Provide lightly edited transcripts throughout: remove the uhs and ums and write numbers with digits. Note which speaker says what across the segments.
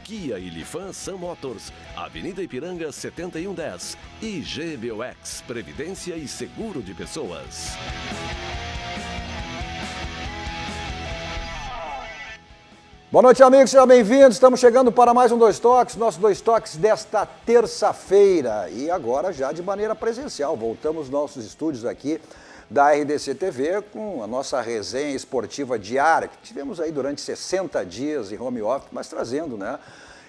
Speaker 1: Kia e Lifan Sam Motors, Avenida Ipiranga 7110 e GBOX, Previdência e Seguro de Pessoas.
Speaker 2: Boa noite, amigos, sejam bem-vindos. Estamos chegando para mais um Dois Toques, nosso Dois Toques desta terça-feira. E agora já de maneira presencial. Voltamos aos nossos estúdios aqui da RDC TV com a nossa resenha esportiva diária, que tivemos aí durante 60 dias em home office, mas trazendo, né,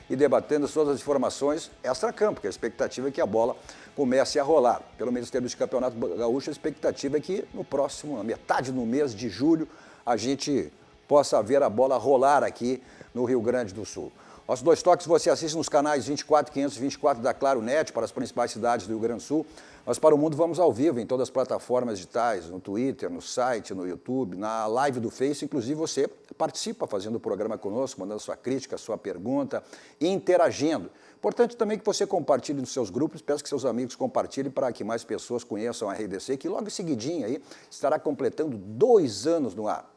Speaker 2: e debatendo todas as informações extra-campo, que a expectativa é que a bola comece a rolar. Pelo Ministério do Campeonato Gaúcho, a expectativa é que no próximo, na metade do mês de julho, a gente possa ver a bola rolar aqui no Rio Grande do Sul. Nossos Dois Toques você assiste nos canais 24 e 524 da Claro Net para as principais cidades do Rio Grande do Sul. Nós para o mundo vamos ao vivo em todas as plataformas digitais, no Twitter, no site, no YouTube, na live do Face. Inclusive você participa fazendo o programa conosco, mandando sua crítica, sua pergunta e interagindo. Importante também que você compartilhe nos seus grupos, peço que seus amigos compartilhem para que mais pessoas conheçam a RDC, que logo em seguidinho aí estará completando 2 anos no ar.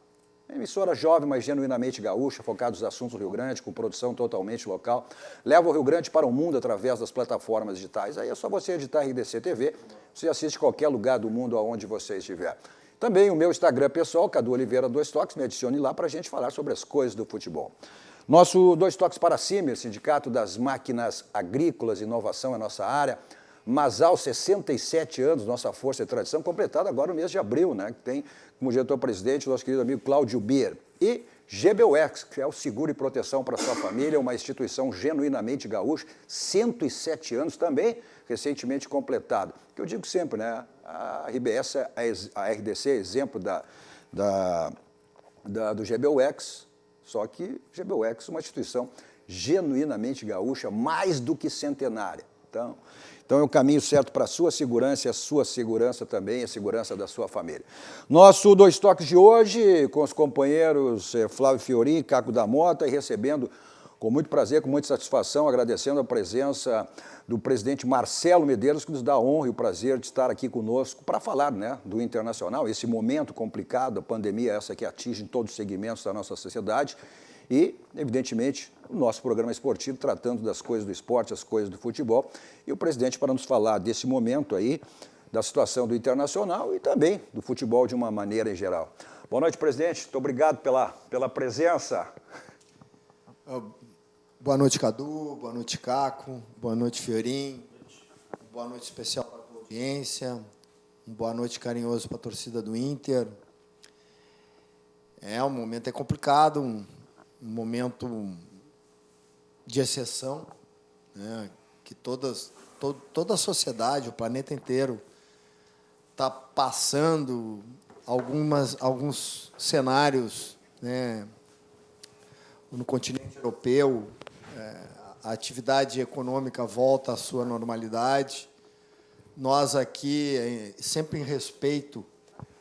Speaker 2: Emissora jovem, mas genuinamente gaúcha, focada nos assuntos do Rio Grande, com produção totalmente local. Leva o Rio Grande para o mundo através das plataformas digitais. Aí é só você editar RDC TV, você assiste qualquer lugar do mundo aonde você estiver. Também o meu Instagram pessoal, Cadu Oliveira Dois Toques, me adicione lá para a gente falar sobre as coisas do futebol. Nosso Dois Toques para Cimer, Sindicato das Máquinas Agrícolas, inovação é nossa área. Masal, 67 anos, nossa força e tradição, completada agora no mês de abril, né? Que tem como diretor-presidente o nosso querido amigo Cláudio Bier. E GBOX, que é o seguro e proteção para a sua família, uma instituição genuinamente gaúcha, 107 anos também, recentemente completado. Que eu digo sempre, né? A RBS, a RDC é exemplo do GBOX, só que GBOX é uma instituição genuinamente gaúcha, mais do que centenária. Então é o caminho certo para a sua segurança e a sua segurança também, a segurança da sua família. Nosso Dois Toques de hoje, com os companheiros Flávio Fiorin e Caco da Mota, e recebendo com muito prazer, com muita satisfação, agradecendo a presença do presidente Marcelo Medeiros, que nos dá a honra e o prazer de estar aqui conosco para falar, né, do Internacional, esse momento complicado, a pandemia essa que atinge todos os segmentos da nossa sociedade, e, evidentemente, o nosso programa esportivo tratando das coisas do esporte, as coisas do futebol. E o presidente para nos falar desse momento aí, da situação do Internacional e também do futebol de uma maneira em geral. Boa noite, presidente. Muito obrigado pela presença.
Speaker 3: Boa noite, Cadu. Boa noite, Caco. Boa noite, Fiorim. Boa noite especial para a audiência. Boa noite carinhoso para a torcida do Inter. O momento é complicado, um momento de exceção, né, que toda a sociedade, o planeta inteiro, está passando alguns cenários, né, no continente europeu, a atividade econômica volta à sua normalidade. Nós aqui, sempre em respeito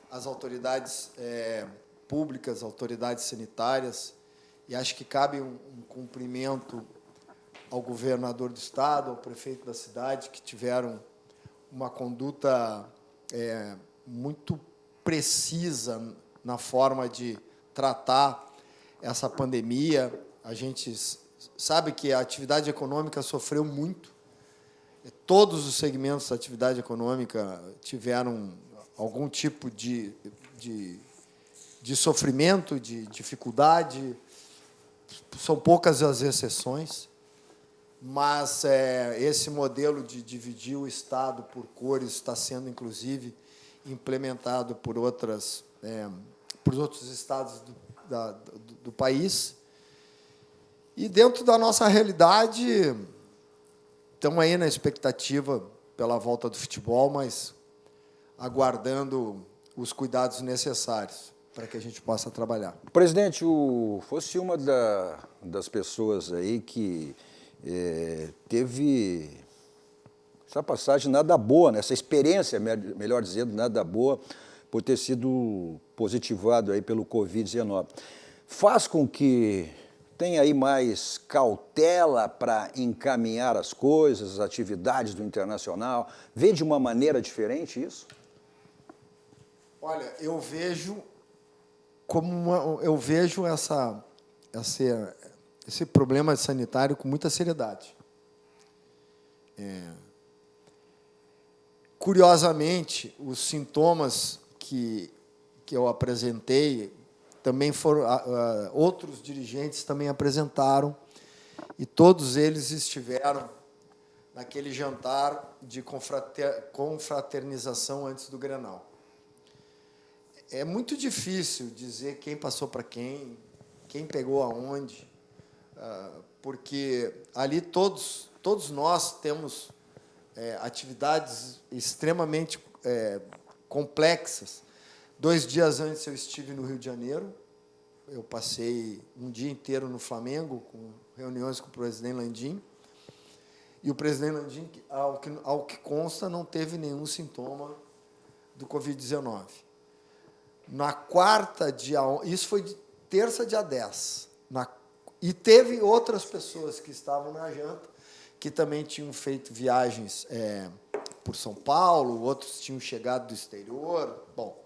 Speaker 3: às autoridades públicas, autoridades sanitárias, e acho que cabe um cumprimento ao governador do estado, ao prefeito da cidade, que tiveram uma conduta muito precisa na forma de tratar essa pandemia. A gente sabe que a atividade econômica sofreu muito. Todos os segmentos da atividade econômica tiveram algum tipo de sofrimento, de dificuldade. São poucas as exceções, mas esse modelo de dividir o Estado por cores está sendo, inclusive, implementado por outros estados do país. E, dentro da nossa realidade, estamos aí na expectativa pela volta do futebol, mas aguardando os cuidados necessários para que a gente possa trabalhar.
Speaker 2: Presidente, fosse uma das pessoas aí que teve essa passagem nada boa, né? Essa experiência, melhor dizendo, nada boa, por ter sido positivado aí pelo Covid-19. Faz com que tenha aí mais cautela para encaminhar as coisas, as atividades do Internacional? Vê de uma maneira diferente isso?
Speaker 3: Olha, eu vejo essa esse problema sanitário com muita seriedade. Curiosamente, os sintomas que eu apresentei também foram, outros dirigentes também apresentaram, e todos eles estiveram naquele jantar de confraternização antes do Grenal. É muito difícil dizer quem passou para quem pegou aonde, porque ali todos nós temos atividades extremamente complexas. 2 dias antes eu estive no Rio de Janeiro, eu passei um dia inteiro no Flamengo, com reuniões com o presidente Landim, e o presidente Landim, ao que consta, não teve nenhum sintoma do Covid-19. Na quarta, isso foi de terça, dia 10, e teve outras pessoas que estavam na janta, que também tinham feito viagens por São Paulo, outros tinham chegado do exterior. Bom,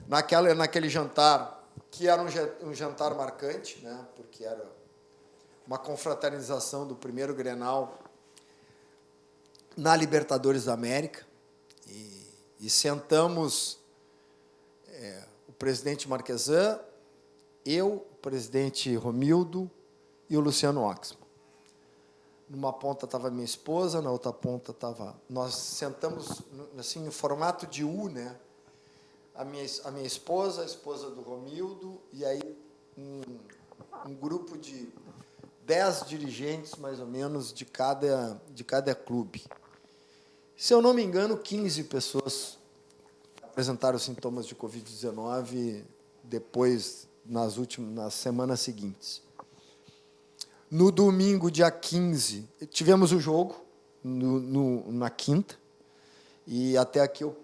Speaker 3: naquele jantar, que era um jantar marcante, né, porque era uma confraternização do primeiro Grenal na Libertadores da América, e sentamos o presidente Marquesan, eu, o presidente Romildo e o Luciano Oxman. Numa ponta estava minha esposa, na outra ponta estava... Nós sentamos assim, em formato de U, né? A minha esposa, a esposa do Romildo, e aí um grupo de 10 dirigentes, mais ou menos, de cada clube. Se eu não me engano, 15 pessoas apresentaram sintomas de Covid-19 depois, nas semanas seguintes. No domingo, dia 15, tivemos o jogo, na quinta, e até aqui eu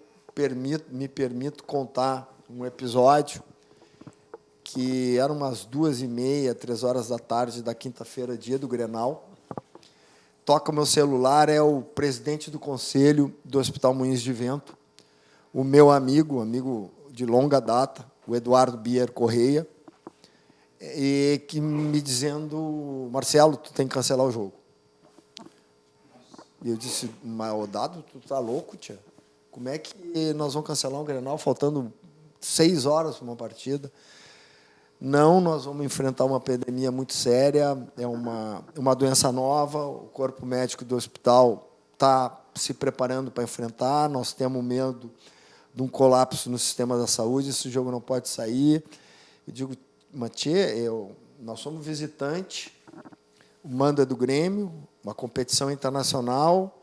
Speaker 3: me permito contar um episódio que era umas 2h30, 3h da tarde da quinta-feira, dia do Grenal. Toca o meu celular, é o presidente do conselho do Hospital Moinhos de Vento, o meu amigo de longa data, o Eduardo Bier Correia, e que me dizendo: Marcelo, tu tem que cancelar o jogo. E eu disse: mas, Dado, tu tá louco, tia? Como é que nós vamos cancelar um Grenal faltando 6 horas para uma partida? Não, nós vamos enfrentar uma pandemia muito séria, é uma doença nova, o corpo médico do hospital está se preparando para enfrentar, nós temos medo de um colapso no sistema da saúde, esse jogo não pode sair. Eu digo: Matê, nós somos visitantes, o mando é do Grêmio, uma competição internacional,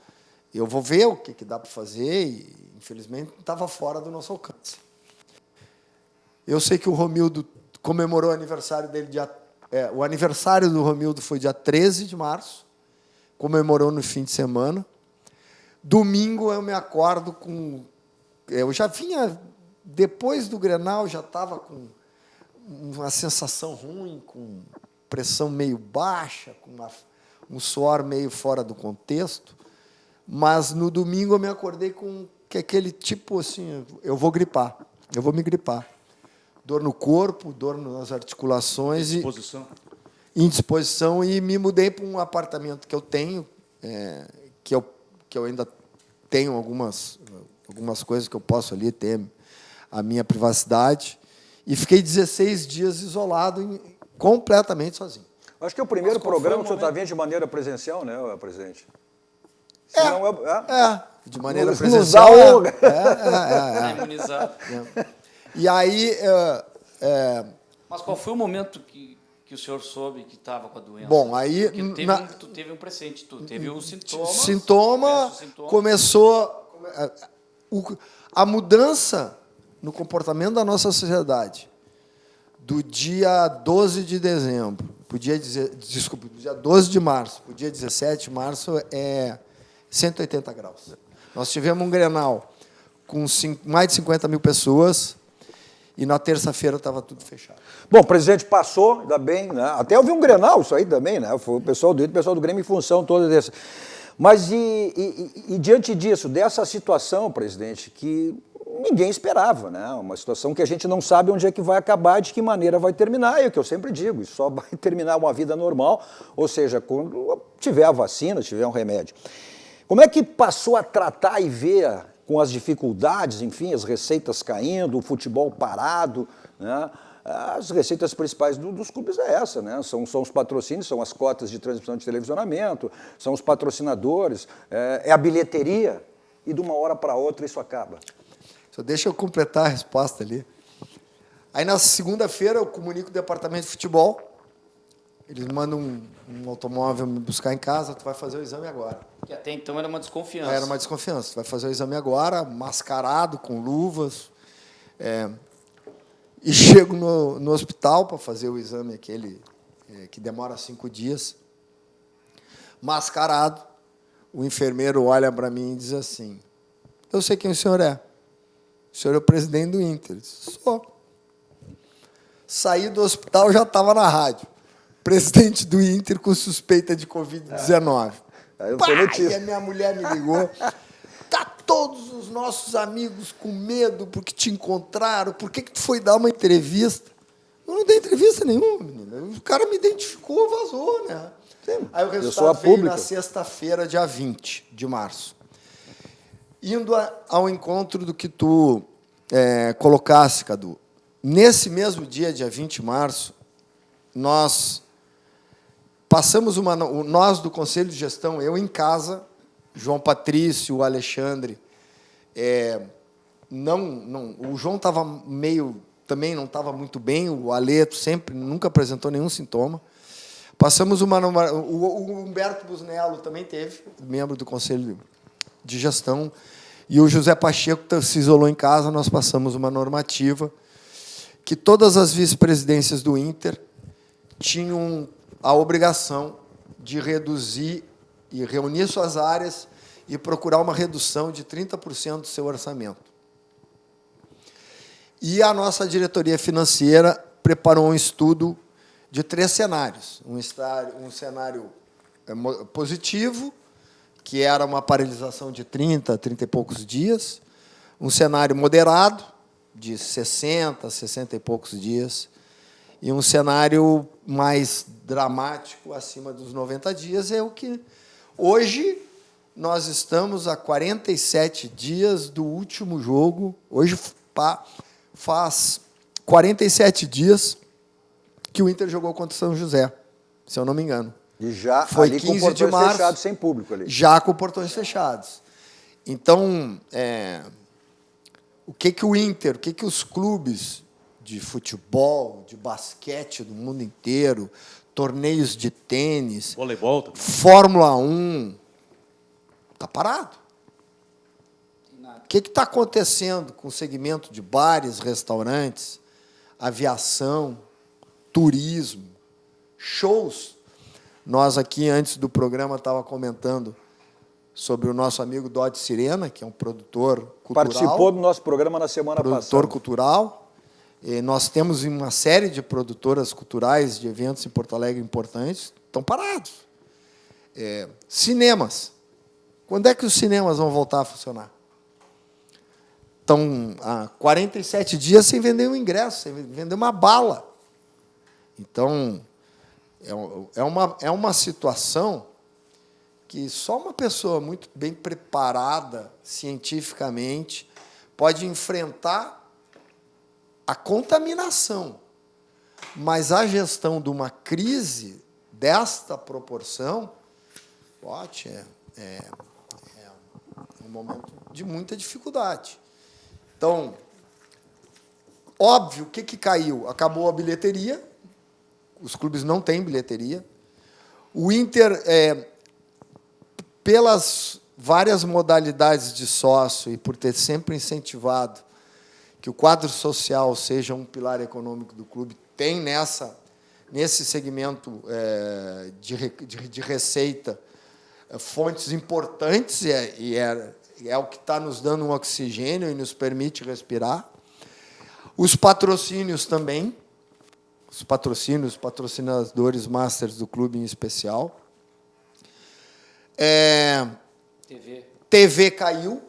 Speaker 3: eu vou ver o que dá para fazer, e, infelizmente, estava fora do nosso alcance. Eu sei que o Romildo comemorou o aniversário dele, o aniversário do Romildo foi dia 13 de março, comemorou no fim de semana. Domingo eu me acordo com... Eu já vinha, depois do Grenal, já estava com uma sensação ruim, com pressão meio baixa, com um suor meio fora do contexto, mas no domingo eu me acordei com aquele tipo assim: eu vou me gripar. Dor no corpo, dor nas articulações. Indisposição, e me mudei para um apartamento que eu tenho, que eu ainda tenho algumas coisas que eu posso ali ter a minha privacidade, e fiquei 16 dias isolado, completamente sozinho.
Speaker 2: Acho que é o primeiro programa que o senhor está vendo de maneira presencial, né, presidente?
Speaker 3: De maneira presencial.
Speaker 4: Imunizado.
Speaker 3: E aí...
Speaker 4: Mas qual foi o momento que o senhor soube que estava com a doença?
Speaker 3: Bom, aí...
Speaker 4: Tu teve um presente, tu teve um sintoma.
Speaker 3: Sintoma começou... A mudança no comportamento da nossa sociedade do dia 12 de dezembro, do dia 12 de março para o dia 17 de março é 180 graus. Nós tivemos um Grenal com mais de 50 mil pessoas, e na terça-feira estava tudo fechado.
Speaker 2: Bom, o presidente passou, ainda bem, né? Até houve um Grenal, isso aí também, né? Foi o pessoal do Grêmio em função toda dessa. Mas e diante disso, dessa situação, presidente, que ninguém esperava, né? Uma situação que a gente não sabe onde é que vai acabar, de que maneira vai terminar, e o que eu sempre digo, isso só vai terminar uma vida normal, ou seja, quando tiver a vacina, tiver um remédio. Como é que passou a tratar e ver com as dificuldades, enfim, as receitas caindo, o futebol parado, né? As receitas principais dos clubes é essa, né? São os patrocínios, são as cotas de transmissão de televisionamento, são os patrocinadores, é a bilheteria, e de uma hora para outra isso acaba.
Speaker 3: Só deixa eu completar a resposta ali. Aí, na segunda-feira, eu comunico o departamento de futebol, eles mandam um automóvel me buscar em casa, tu vai fazer o exame agora.
Speaker 4: Que até então era uma desconfiança.
Speaker 3: Era uma desconfiança, tu vai fazer o exame agora, mascarado, com luvas, e chego no hospital para fazer o exame aquele que demora 5 dias, mascarado. O enfermeiro olha para mim e diz assim: eu sei quem o senhor é. O senhor é o presidente do Inter. Eu disse: sou. Saí do hospital, já estava na rádio. Presidente do Inter com suspeita de Covid-19. E a minha mulher me ligou. Tá todos os nossos amigos com medo porque te encontraram. Por que tu foi dar uma entrevista? Eu não dei entrevista nenhuma, menina. O cara me identificou, vazou, né? Sim. Aí o resultado veio na sexta-feira, dia 20 de março. Indo ao encontro do que tu colocasse, Cadu. Nesse mesmo dia, dia 20 de março, nós passamos nós do Conselho de Gestão, eu em casa, João Patrício, o Alexandre, o João estava também não estava muito bem, o Ale nunca apresentou nenhum sintoma. Passamos o Humberto Busnello também teve, membro do Conselho de Gestão, e o José Pacheco se isolou em casa. Nós passamos uma normativa que todas as vice-presidências do Inter tinham a obrigação de reduzir e reunir suas áreas e procurar uma redução de 30% do seu orçamento. E a nossa diretoria financeira preparou um estudo de 3 cenários. Um cenário positivo, que era uma paralisação de 30 e poucos dias. Um cenário moderado, de 60 e poucos dias. E um cenário mais dramático, acima dos 90 dias, é o que... Hoje, nós estamos a 47 dias do último jogo. Hoje faz 47 dias que o Inter jogou contra o São José, se eu não me engano.
Speaker 2: E já
Speaker 3: foi
Speaker 2: ali
Speaker 3: 15
Speaker 2: com portões
Speaker 3: de março,
Speaker 2: fechados, sem público ali.
Speaker 3: Já com portões fechados. Então, o que o Inter, o que os clubes de futebol, de basquete do mundo inteiro, torneios de tênis,
Speaker 5: voleibol também.
Speaker 3: Fórmula 1, está parado. O que está acontecendo com o segmento de bares, restaurantes, aviação, turismo, shows? Nós aqui, antes do programa, estava comentando sobre o nosso amigo Dodi Sirena, que é um produtor cultural.
Speaker 2: Participou do nosso programa na semana passada.
Speaker 3: Produtor cultural. E nós temos uma série de produtoras culturais de eventos em Porto Alegre importantes, estão parados. Cinemas. Quando é que os cinemas vão voltar a funcionar? Estão há 47 dias sem vender um ingresso, sem vender uma bala. Então, é uma situação que só uma pessoa muito bem preparada cientificamente pode enfrentar a contaminação. Mas a gestão de uma crise desta proporção, é um momento de muita dificuldade. Então, óbvio, o que caiu? Acabou a bilheteria, os clubes não têm bilheteria. O Inter, pelas várias modalidades de sócio e por ter sempre incentivado que o quadro social seja um pilar econômico do clube, tem nesse segmento de receita fontes importantes, e é o que está nos dando um oxigênio e nos permite respirar. Os patrocínios também, os patrocinadores masters do clube em especial. TV caiu.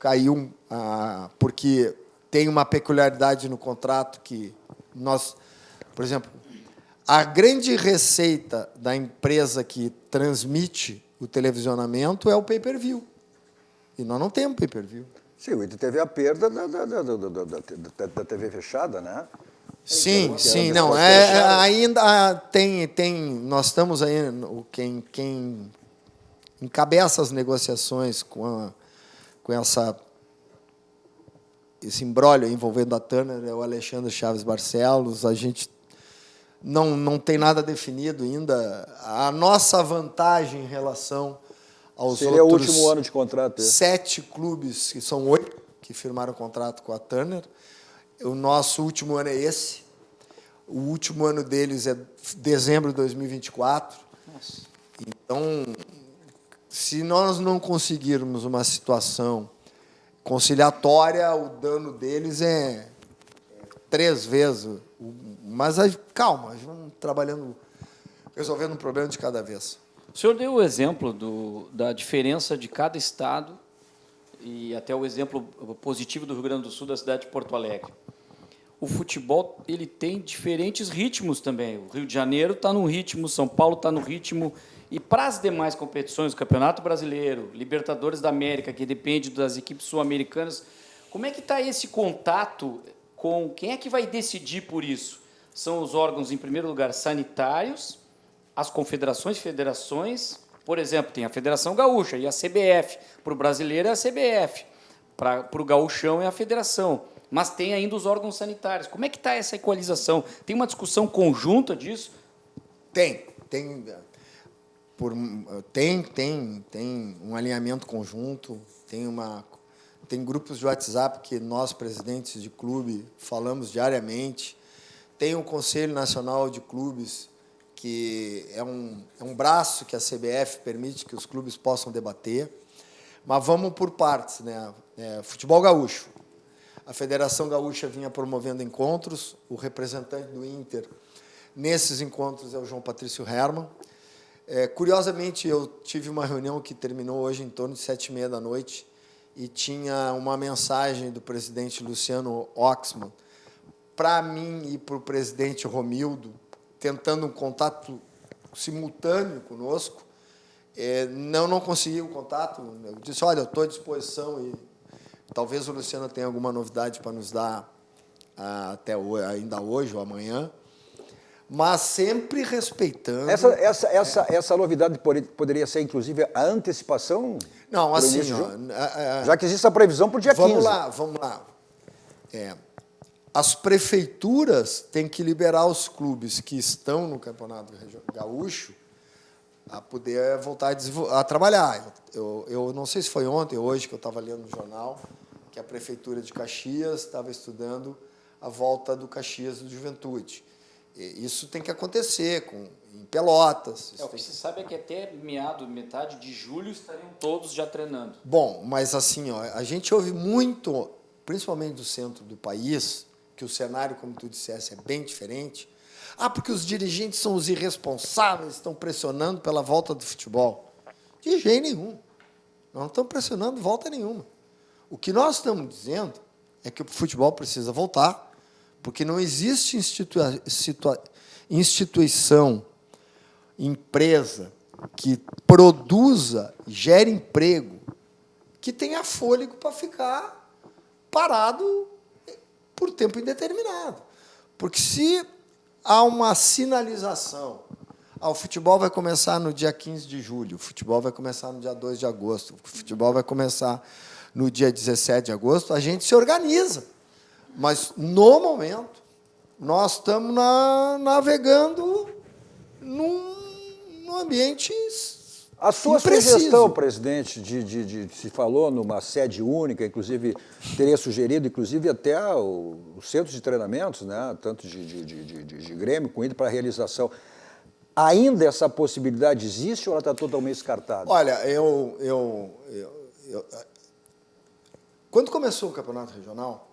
Speaker 3: caiu porque tem uma peculiaridade no contrato que nós, por exemplo, a grande receita da empresa que transmite o televisionamento é o pay-per-view. E nós não temos pay-per-view.
Speaker 2: Sim, o Inter teve a perda da TV fechada, né?
Speaker 3: Sim, sim, não, ainda nós estamos aí, quem encabeça as negociações com esse imbróglio envolvendo a Turner é o Alexandre Chaves Barcelos. A gente não tem nada definido ainda. A nossa vantagem em relação aos
Speaker 2: seria
Speaker 3: outros...
Speaker 2: o último ano de contrato.
Speaker 3: 7 clubes, que são 8, que firmaram contrato com a Turner. O nosso último ano é esse. O último ano deles é dezembro de 2024.
Speaker 4: Nossa.
Speaker 3: Então, se nós não conseguirmos uma situação conciliatória, o dano deles é 3 vezes. Mas, calma, vamos trabalhando, resolvendo um problema de cada vez.
Speaker 4: O senhor deu o exemplo da diferença de cada estado e até o exemplo positivo do Rio Grande do Sul, da cidade de Porto Alegre. O futebol ele tem diferentes ritmos também. O Rio de Janeiro está num ritmo, São Paulo está no ritmo. E para as demais competições, o Campeonato Brasileiro, Libertadores da América, que depende das equipes sul-americanas, como é que está esse contato com... Quem é que vai decidir por isso? São os órgãos, em primeiro lugar, sanitários, as confederações e federações. Por exemplo, tem a Federação Gaúcha e a CBF. Para o brasileiro é a CBF. Para o gauchão é a federação. Mas tem ainda os órgãos sanitários. Como é que está essa equalização? Tem uma discussão conjunta disso?
Speaker 3: Tem um alinhamento conjunto, tem grupos de WhatsApp que nós, presidentes de clube, falamos diariamente. Tem o Conselho Nacional de Clubes, que é um braço que a CBF permite que os clubes possam debater. Mas vamos por partes, né? Futebol gaúcho. A Federação Gaúcha vinha promovendo encontros, o representante do Inter nesses encontros é o João Patrício Hermann. Curiosamente, eu tive uma reunião que terminou hoje em torno de 7h30 da noite e tinha uma mensagem do presidente Luciano Oxman para mim e para o presidente Romildo, tentando um contato simultâneo conosco. Não consegui o contato. Eu disse, olha, eu estou à disposição e talvez o Luciano tenha alguma novidade para nos dar até hoje, ainda hoje ou amanhã, mas sempre respeitando...
Speaker 2: Essa novidade poderia ser, inclusive, a antecipação?
Speaker 3: Não, assim...
Speaker 2: já que existe a previsão para o dia 15.
Speaker 3: Vamos lá. As prefeituras têm que liberar os clubes que estão no Campeonato Gaúcho a poder voltar a trabalhar. Eu não sei se foi ontem ou hoje que eu estava lendo no jornal que a Prefeitura de Caxias estava estudando a volta do Caxias do Juventude. Isso tem que acontecer em Pelotas.
Speaker 4: O que se sabe é que até metade de julho estariam todos já treinando.
Speaker 3: Bom, mas assim, a gente ouve muito, principalmente do centro do país, que o cenário, como tu dissesse, é bem diferente. Porque os dirigentes são os irresponsáveis, estão pressionando pela volta do futebol. De jeito nenhum. Nós não estamos pressionando volta nenhuma. O que nós estamos dizendo é que o futebol precisa voltar, porque não existe instituição, empresa que produza, gere emprego, que tenha fôlego para ficar parado por tempo indeterminado. Porque se há uma sinalização, o futebol vai começar no dia 15 de julho, o futebol vai começar no dia 2 de agosto, o futebol vai começar no dia 17 de agosto, a gente se organiza. Mas, no momento, nós estamos navegando num ambiente
Speaker 2: A sua
Speaker 3: impreciso.
Speaker 2: sugestão, presidente, se falou numa sede única, inclusive teria sugerido, inclusive, até o centro de treinamentos, né, tanto de Grêmio, com Inter para a realização. Ainda essa possibilidade existe ou ela está totalmente descartada?
Speaker 3: Olha, quando começou o campeonato regional,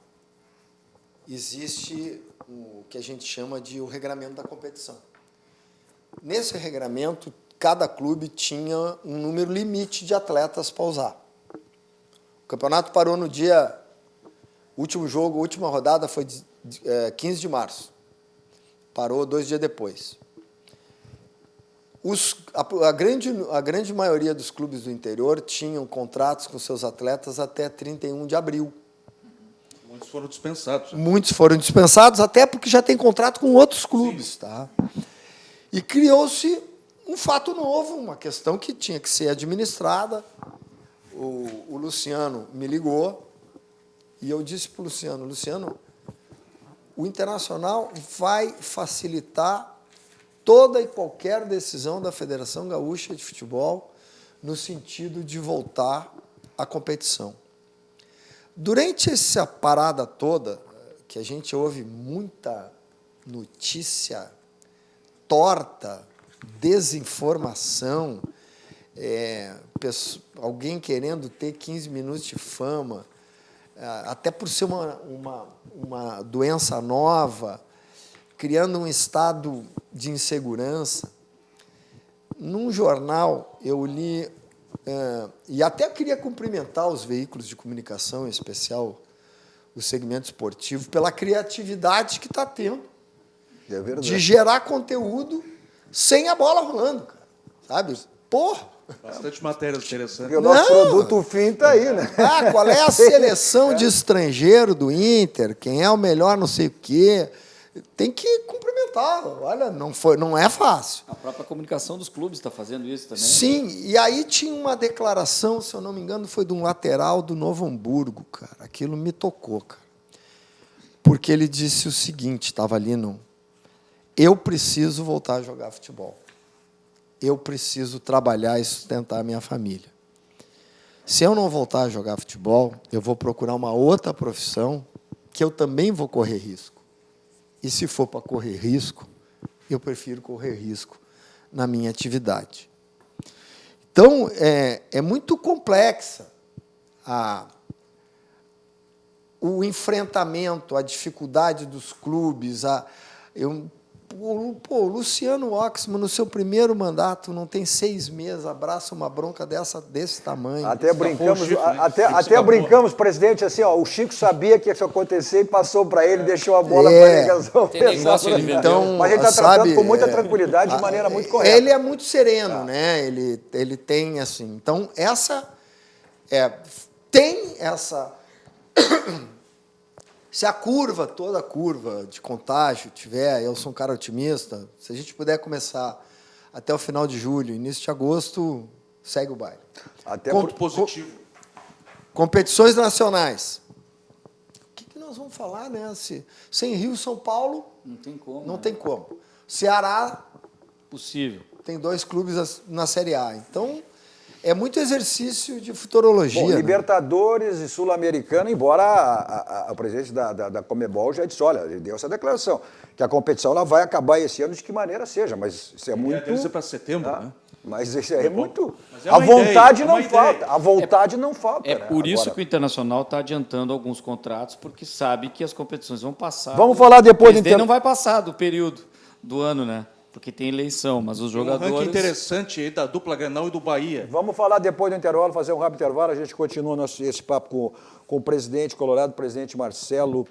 Speaker 3: existe o que a gente chama de o regramento da competição. Nesse regramento, cada clube tinha um número limite de atletas para usar. campeonato parou no dia... Último jogo, última rodada foi 15 de março. Parou 2 dias depois. A grande maioria dos clubes do interior tinham contratos com seus atletas até 31 de abril.
Speaker 5: Muitos foram dispensados.
Speaker 3: Muitos foram dispensados, até porque já tem contrato com outros clubes. Tá? E criou-se um fato novo, uma questão que tinha que ser administrada. O Luciano me ligou e eu disse para o Luciano, o Internacional vai facilitar toda e qualquer decisão da Federação Gaúcha de Futebol no sentido de voltar à competição. Durante essa parada toda, que a gente ouve muita notícia torta, desinformação, alguém querendo ter 15 minutos de fama, até por ser uma doença nova, criando um estado de insegurança. Num jornal, eu li, e até queria cumprimentar os veículos de comunicação, em especial o segmento esportivo, pela criatividade que está tendo de gerar conteúdo sem a bola rolando, cara, sabe? Porra!
Speaker 5: Bastante matérias interessantes.
Speaker 2: Porque o nosso produto fim está aí, né?
Speaker 3: Qual é a seleção de estrangeiro do Inter? Quem é o melhor não sei o quê? Tem que cumprimentá-lo. Olha, não é fácil.
Speaker 4: A própria comunicação dos clubes está fazendo isso também.
Speaker 3: Sim, e aí tinha uma declaração, se eu não me engano, foi de um lateral do Novo Hamburgo, cara. Aquilo me tocou, cara. Porque ele disse o seguinte, estava ali no... Eu preciso voltar a jogar futebol. Eu preciso trabalhar e sustentar a minha família. Se eu não voltar a jogar futebol, eu vou procurar uma outra profissão que eu também vou correr risco. E se for para correr risco, eu prefiro correr risco na minha atividade. Então, é muito complexa o enfrentamento, a dificuldade dos clubes, o Luciano Oxman, no seu primeiro mandato, não tem 6 meses, abraça uma bronca desse tamanho.
Speaker 2: Até brincamos, presidente, assim, ó, o Chico sabia que ia acontecer e passou para ele, deixou a bola para a delegação.
Speaker 3: Então,
Speaker 2: mas ele está tratando com muita tranquilidade, de maneira muito correta.
Speaker 3: Ele é muito sereno, né? Ele tem, assim... Então, tem essa... Se toda a curva de contágio tiver, eu sou um cara otimista, se a gente puder começar até o final de julho, início de agosto, segue o baile.
Speaker 5: Até ponto positivo.
Speaker 3: Competições nacionais. O que nós vamos falar, né? Sem Rio e São Paulo...
Speaker 4: Não tem como.
Speaker 3: Não tem como. Ceará...
Speaker 4: Possível.
Speaker 3: Tem 2 clubes na Série A. Então... É muito exercício de futurologia.
Speaker 2: Bom, Libertadores e Sul-Americana, embora o presidente da Conmebol já disse, olha, ele deu essa declaração, que a competição ela vai acabar esse ano de que maneira seja, mas isso é muito...
Speaker 5: Deve ser para setembro, né?
Speaker 2: Mas isso é muito...
Speaker 5: A
Speaker 2: vontade não falta, a vontade não falta.
Speaker 4: É por isso que o Internacional está adiantando alguns contratos, porque sabe que as competições vão passar.
Speaker 2: Vamos falar depois do
Speaker 4: Inter... não vai passar do período do ano, né? Porque tem eleição, mas os jogadores...
Speaker 5: Um ranking interessante aí da dupla Grenal e do Bahia.
Speaker 2: Vamos falar depois do intervalo, fazer um rápido intervalo, a gente continua esse papo com o presidente colorado, o presidente Marcelo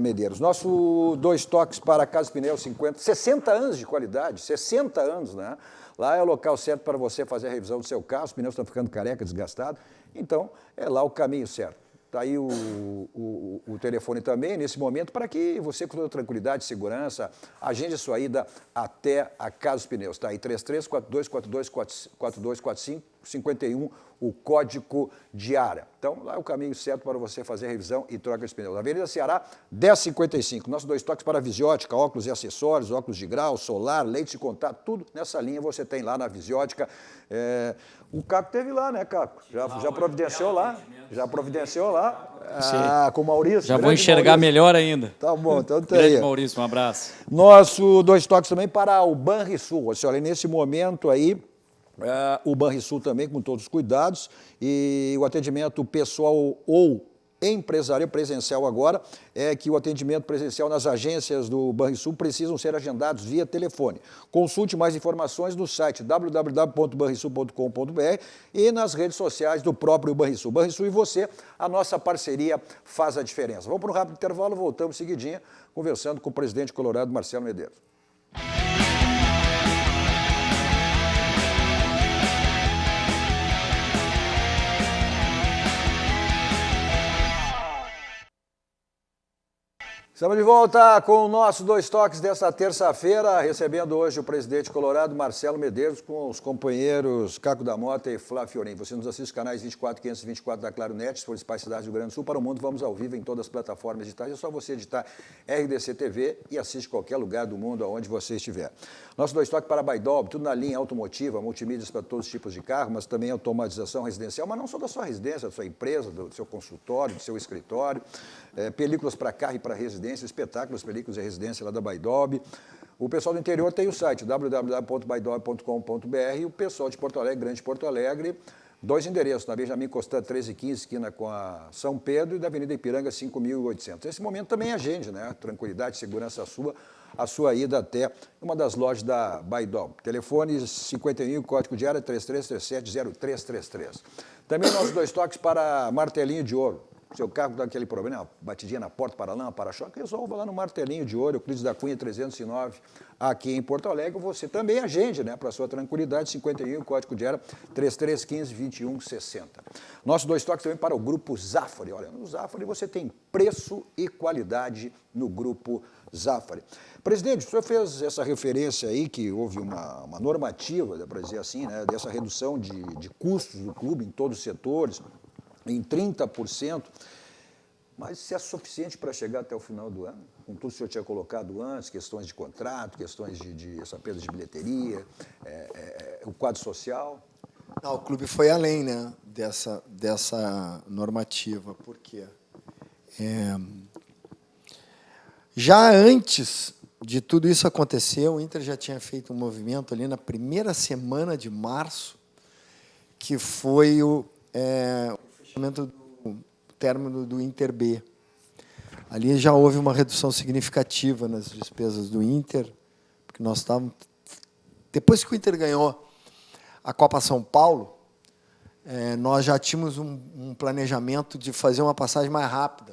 Speaker 2: Medeiros. Nosso 2 toques para a Casa Pneu, 60 anos de qualidade, 60 anos, né? Lá é o local certo para você fazer a revisão do seu carro, os pneus estão ficando careca, desgastados, então é lá o caminho certo. Está aí o telefone também, nesse momento, para que você, com toda tranquilidade e segurança, agende a sua ida até a Casa dos Pneus. Está aí 33-4242-4245-51, o código de área. Então, lá é o caminho certo para você fazer a revisão e troca de pneus. Avenida Ceará, 1055. Nossos 2 toques para Visiótica, óculos e acessórios, óculos de grau, solar, lentes de contato, tudo nessa linha você tem lá na Visiótica. O Caco teve lá, né, Caco? Já providenciou lá? Já providenciou lá? Com o Maurício.
Speaker 4: Já vou enxergar melhor ainda.
Speaker 2: Tá bom, então tá
Speaker 4: aí.
Speaker 2: Maurício,
Speaker 4: um abraço.
Speaker 2: Nosso 2 toques também para o Banrisul. Olha, nesse momento aí, o Banrisul também, com todos os cuidados, e o atendimento pessoal ou empresarial presencial agora é que o atendimento presencial nas agências do Banrisul precisam ser agendados via telefone. Consulte mais informações no site www.banrisul.com.br e nas redes sociais do próprio Banrisul. Banrisul e você, a nossa parceria faz a diferença. Vamos para um rápido intervalo, voltamos seguidinha, conversando com o presidente colorado, Marcelo Medeiros. Estamos de volta com o nosso Dois Toques dessa terça-feira, recebendo hoje o presidente colorado, Marcelo Medeiros, com os companheiros Caco da Mota e Flávio Fiorin. Você nos assiste nos canais 24 e 524 da Claro Net, as principais cidades do Rio Grande do Sul. Para o mundo, vamos ao vivo em todas as plataformas digitais. É só você editar RDC TV e assiste qualquer lugar do mundo, aonde você estiver. Nosso Dois Toques para Baidol, tudo na linha automotiva, multimídias para todos os tipos de carro, mas também automatização residencial, mas não só da sua residência, da sua empresa, do seu consultório, do seu escritório, películas para carro e para residência, espetáculos, películas e residência lá da Baidob. O pessoal do interior tem o site www.baidob.com.br e o pessoal de Porto Alegre, Grande Porto Alegre, 2 endereços, na Benjamin Constant 1315, esquina com a São Pedro, e da Avenida Ipiranga 5800. Nesse momento também agende, né? Tranquilidade, segurança sua, a sua ida até uma das lojas da Baidob. Telefone 51, código de área 3337-0333. Também nossos Dois Toques para Martelinho de Ouro. Seu carro dá aquele problema, uma batidinha na porta, para-lama, para-choque, resolva lá no Martelinho de Ouro, Euclides da Cunha 309, aqui em Porto Alegre. Você também agende, né, para sua tranquilidade, 51, código de área 3315-2160. Nossos Dois Toques também para o Grupo Zafari. Olha, no Zafari você tem preço e qualidade no Grupo Zafari. Presidente, o senhor fez essa referência aí, que houve uma normativa, para dizer assim, né, dessa redução de custos do clube em todos os setores, em 30%, mas se é suficiente para chegar até o final do ano? Com tudo que o senhor tinha colocado antes, questões de contrato, questões de essa perda de bilheteria, o quadro social?
Speaker 3: Não, o clube foi além, né, dessa normativa, por quê? Já antes de tudo isso acontecer, o Inter já tinha feito um movimento ali na primeira semana de março, que foi o do término do Inter B. Ali já houve uma redução significativa nas despesas do Inter, porque nós estávamos... Depois que o Inter ganhou a Copa São Paulo, nós já tínhamos um planejamento de fazer uma passagem mais rápida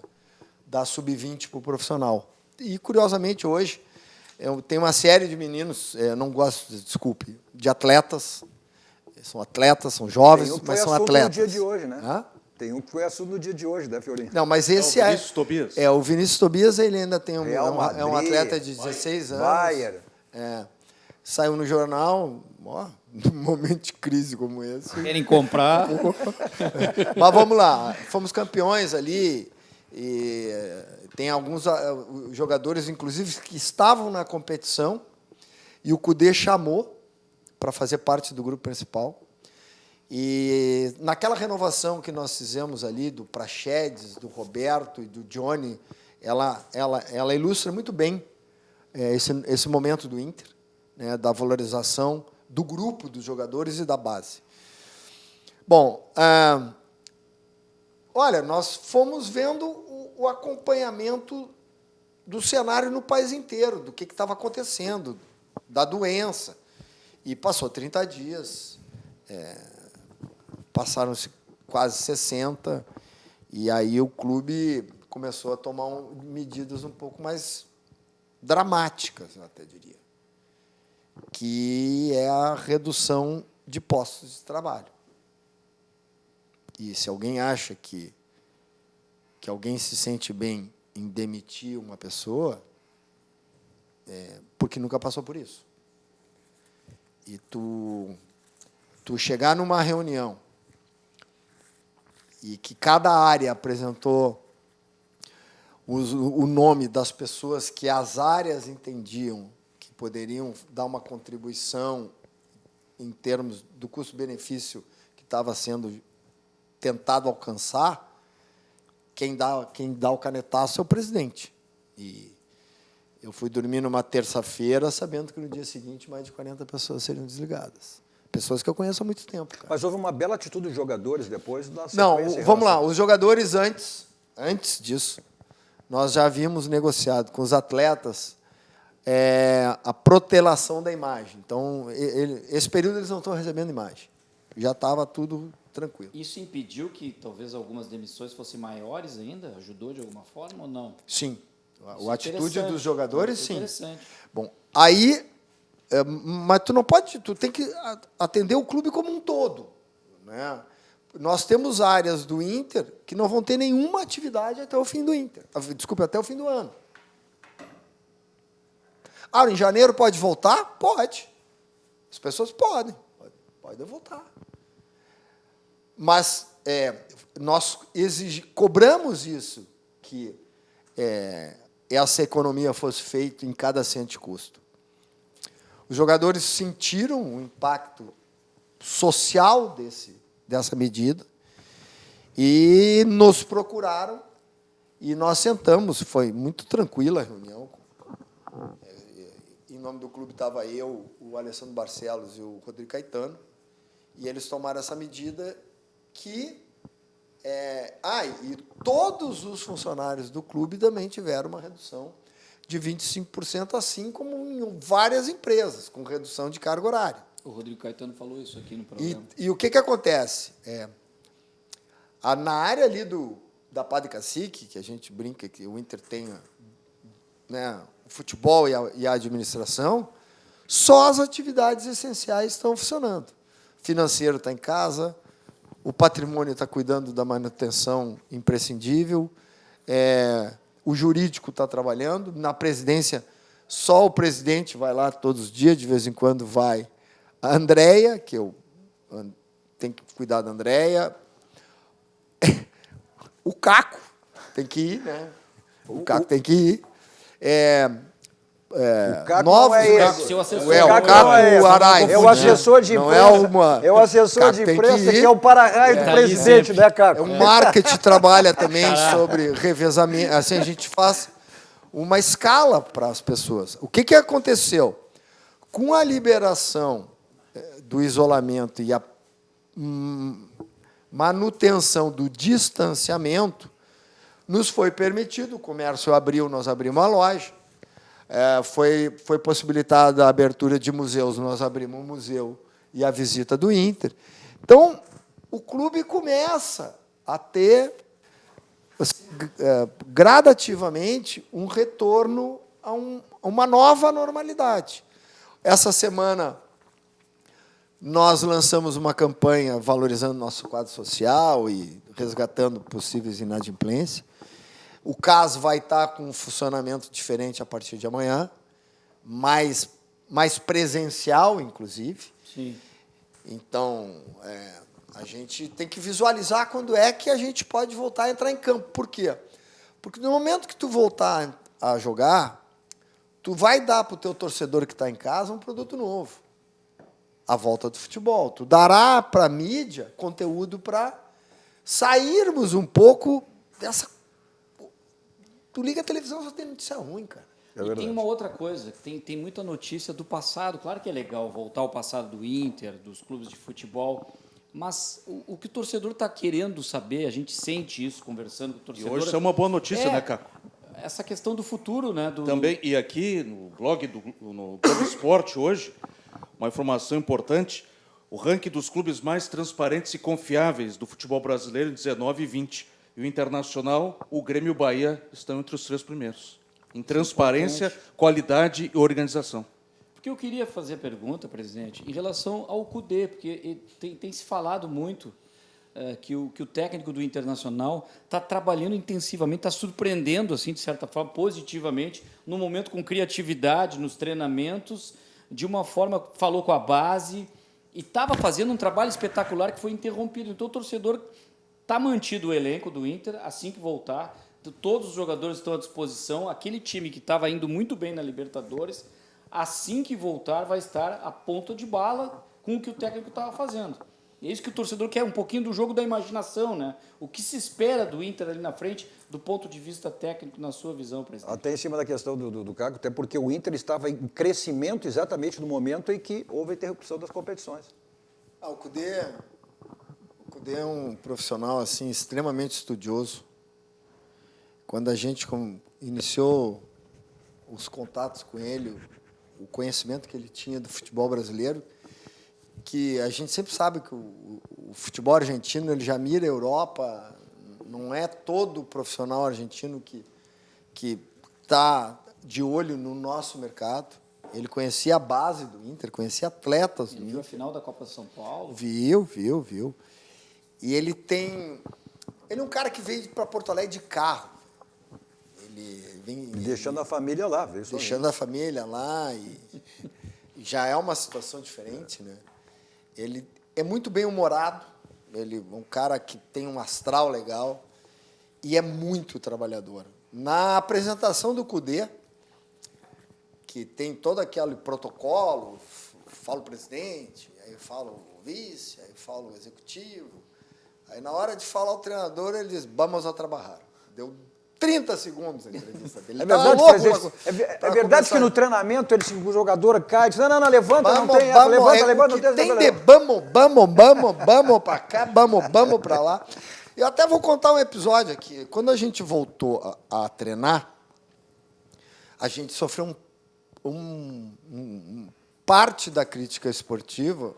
Speaker 3: da Sub-20 para o profissional. E, curiosamente, hoje, tem uma série de meninos, não gosto, desculpe, de atletas, são atletas, são jovens, mas são atletas.
Speaker 2: Tem um que foi assunto no dia de hoje, né?
Speaker 3: Hã?
Speaker 2: Tem um que foi assunto no dia de hoje, né, Fiorinho?
Speaker 3: Não, mas esse
Speaker 5: é... O Vinícius Tobias.
Speaker 3: O Vinícius Tobias, ele ainda tem
Speaker 2: Madrid,
Speaker 3: um atleta de 16 anos.
Speaker 2: Bayern.
Speaker 3: Saiu no jornal, num momento de crise como esse.
Speaker 4: Querem comprar.
Speaker 3: Mas vamos lá, fomos campeões ali, e tem alguns jogadores, inclusive, que estavam na competição, e o Cudê chamou para fazer parte do grupo principal. E naquela renovação que nós fizemos ali, do Praxedes, do Roberto e do Johnny, ela ilustra muito bem esse momento do Inter, né, da valorização do grupo dos jogadores e da base. Bom, olha, nós fomos vendo o acompanhamento do cenário no país inteiro, do que estava acontecendo, da doença. E passou 30 dias, passaram-se quase 60, e aí o clube começou a tomar medidas um pouco mais dramáticas, eu até diria, que é a redução de postos de trabalho. E se alguém acha que alguém se sente bem em demitir uma pessoa, porque nunca passou por isso. E tu chegar numa reunião e que cada área apresentou o nome das pessoas que as áreas entendiam que poderiam dar uma contribuição em termos do custo-benefício que estava sendo tentado alcançar, quem dá o canetaço é o presidente. E eu fui dormir numa terça-feira sabendo que no dia seguinte mais de 40 pessoas seriam desligadas. Pessoas que eu conheço há muito tempo. Cara.
Speaker 2: Mas houve uma bela atitude dos jogadores depois da
Speaker 3: Não, vamos lá. Os jogadores antes antes disso, nós já havíamos negociado com os atletas a protelação da imagem. Então, esse período eles não estão recebendo imagem. Já estava tudo tranquilo.
Speaker 4: Isso impediu que talvez algumas demissões fossem maiores ainda? Ajudou de alguma forma ou não?
Speaker 3: Sim.
Speaker 4: Isso
Speaker 3: A atitude dos jogadores, sim.
Speaker 4: Interessante.
Speaker 3: Bom, aí... mas tu não pode... Tu tem que atender o clube como um todo, né? Nós temos áreas do Inter que não vão ter nenhuma atividade até o fim do Inter. Desculpe, até o fim do ano. Em janeiro pode voltar? Pode. As pessoas podem voltar. Mas nós cobramos isso, que essa economia fosse feita em cada centro de custo. Os jogadores sentiram o impacto social dessa medida e nos procuraram e nós sentamos. Foi muito tranquila a reunião. Em nome do clube estava eu, o Alessandro Barcelos e o Rodrigo Caetano, e eles tomaram essa medida que... e todos os funcionários do clube também tiveram uma redução de 25%, assim como em várias empresas, com redução de carga horária.
Speaker 4: O Rodrigo Caetano falou isso aqui no programa.
Speaker 3: E o que acontece? Na área ali da Padre Cacique, que a gente brinca que o Inter tem, né, o futebol e a administração, só as atividades essenciais estão funcionando. O financeiro está em casa, o patrimônio está cuidando da manutenção imprescindível, o jurídico está trabalhando, na presidência só o presidente vai lá todos os dias, de vez em quando vai a Andréia, que eu tenho que cuidar da Andréia, o Caco tem que ir, né? O Caco tem que ir.
Speaker 2: O Caco
Speaker 3: novos,
Speaker 2: não é esse.
Speaker 4: Seu assessor.
Speaker 3: o Caco Araiz.
Speaker 2: É o assessor de imprensa.
Speaker 3: É o
Speaker 2: assessor de imprensa que é o para-raio do presidente, né, Caco?
Speaker 3: O marketing trabalha também sobre revezamento. Assim, a gente faz uma escala para as pessoas. O que aconteceu? Com a liberação do isolamento e a manutenção do distanciamento, nos foi permitido, o comércio abriu, nós abrimos uma loja, foi possibilitada a abertura de museus, nós abrimos um museu e a visita do Inter. Então, o clube começa a ter, gradativamente, um retorno a uma nova normalidade. Essa semana, nós lançamos uma campanha valorizando nosso quadro social e resgatando possíveis inadimplências. O CAS vai estar com um funcionamento diferente a partir de amanhã, mais presencial, inclusive.
Speaker 4: Sim.
Speaker 3: Então, a gente tem que visualizar quando é que a gente pode voltar a entrar em campo. Por quê? Porque no momento que tu voltar a jogar, tu vai dar para o teu torcedor que está em casa um produto novo. A volta do futebol. Tu dará para a mídia conteúdo para sairmos um pouco dessa... Tu liga a televisão, só tem notícia ruim, cara.
Speaker 4: E tem uma outra coisa, tem muita notícia do passado. Claro que é legal voltar ao passado do Inter, dos clubes de futebol, mas o que o torcedor está querendo saber, a gente sente isso conversando com o
Speaker 5: E
Speaker 4: torcedor.
Speaker 5: hoje isso é uma boa notícia, né, Caco?
Speaker 4: Essa questão do futuro, né?
Speaker 5: Também, e aqui no blog no Globo Esporte hoje, uma informação importante, o ranking dos clubes mais transparentes e confiáveis do futebol brasileiro em 19 e 20. E o Internacional, o Grêmio e o Bahia estão entre os 3 primeiros. Em transparência, qualidade e organização.
Speaker 4: Porque eu queria fazer a pergunta, presidente, em relação ao Cudê, porque tem se falado muito que o técnico do Internacional está trabalhando intensivamente, está surpreendendo, assim, de certa forma, positivamente, no momento com criatividade, nos treinamentos, de uma forma, falou com a base, e estava fazendo um trabalho espetacular que foi interrompido. Então, o torcedor está mantido o elenco do Inter, assim que voltar, todos os jogadores estão à disposição, aquele time que estava indo muito bem na Libertadores, assim que voltar, vai estar a ponta de bala com o que o técnico estava fazendo. E é isso que o torcedor quer, um pouquinho do jogo da imaginação, né? O que se espera do Inter ali na frente, do ponto de vista técnico, na sua visão, presidente?
Speaker 2: Até em cima da questão do Caco, até porque o Inter estava em crescimento exatamente no momento em que houve a interrupção das competições.
Speaker 3: O Cudê é um profissional assim extremamente estudioso. quando a gente iniciou os contatos com ele, o conhecimento que ele tinha do futebol brasileiro, que a gente sempre sabe que o futebol argentino ele já mira a Europa, não é todo profissional argentino que está de olho no nosso mercado. Ele conhecia a base do Inter, conhecia atletas do
Speaker 4: Ele viu a
Speaker 3: Inter.
Speaker 4: final da Copa de São Paulo.
Speaker 3: Viu. E ele é um cara que veio para Porto Alegre de carro. Ele vem
Speaker 2: Deixando a família lá, viu?
Speaker 3: deixando a família lá e já é uma situação diferente, né? Ele é muito bem humorado, ele é um cara que tem um astral legal e é muito trabalhador. Na apresentação do Cudê, que tem todo aquele protocolo, fala o presidente, aí fala o vice, aí fala o executivo, aí na hora de falar o treinador, ele diz, vamos a trabalhar. Deu 30 segundos a entrevista dele.
Speaker 2: É verdade, é verdade que no treinamento o jogador cai, diz, não, levanta, não tem essa, levanta, não tem
Speaker 3: tem de vamos para cá, vamos para lá. Eu até vou contar um episódio aqui. Quando a gente voltou a treinar, a gente sofreu parte da crítica esportiva,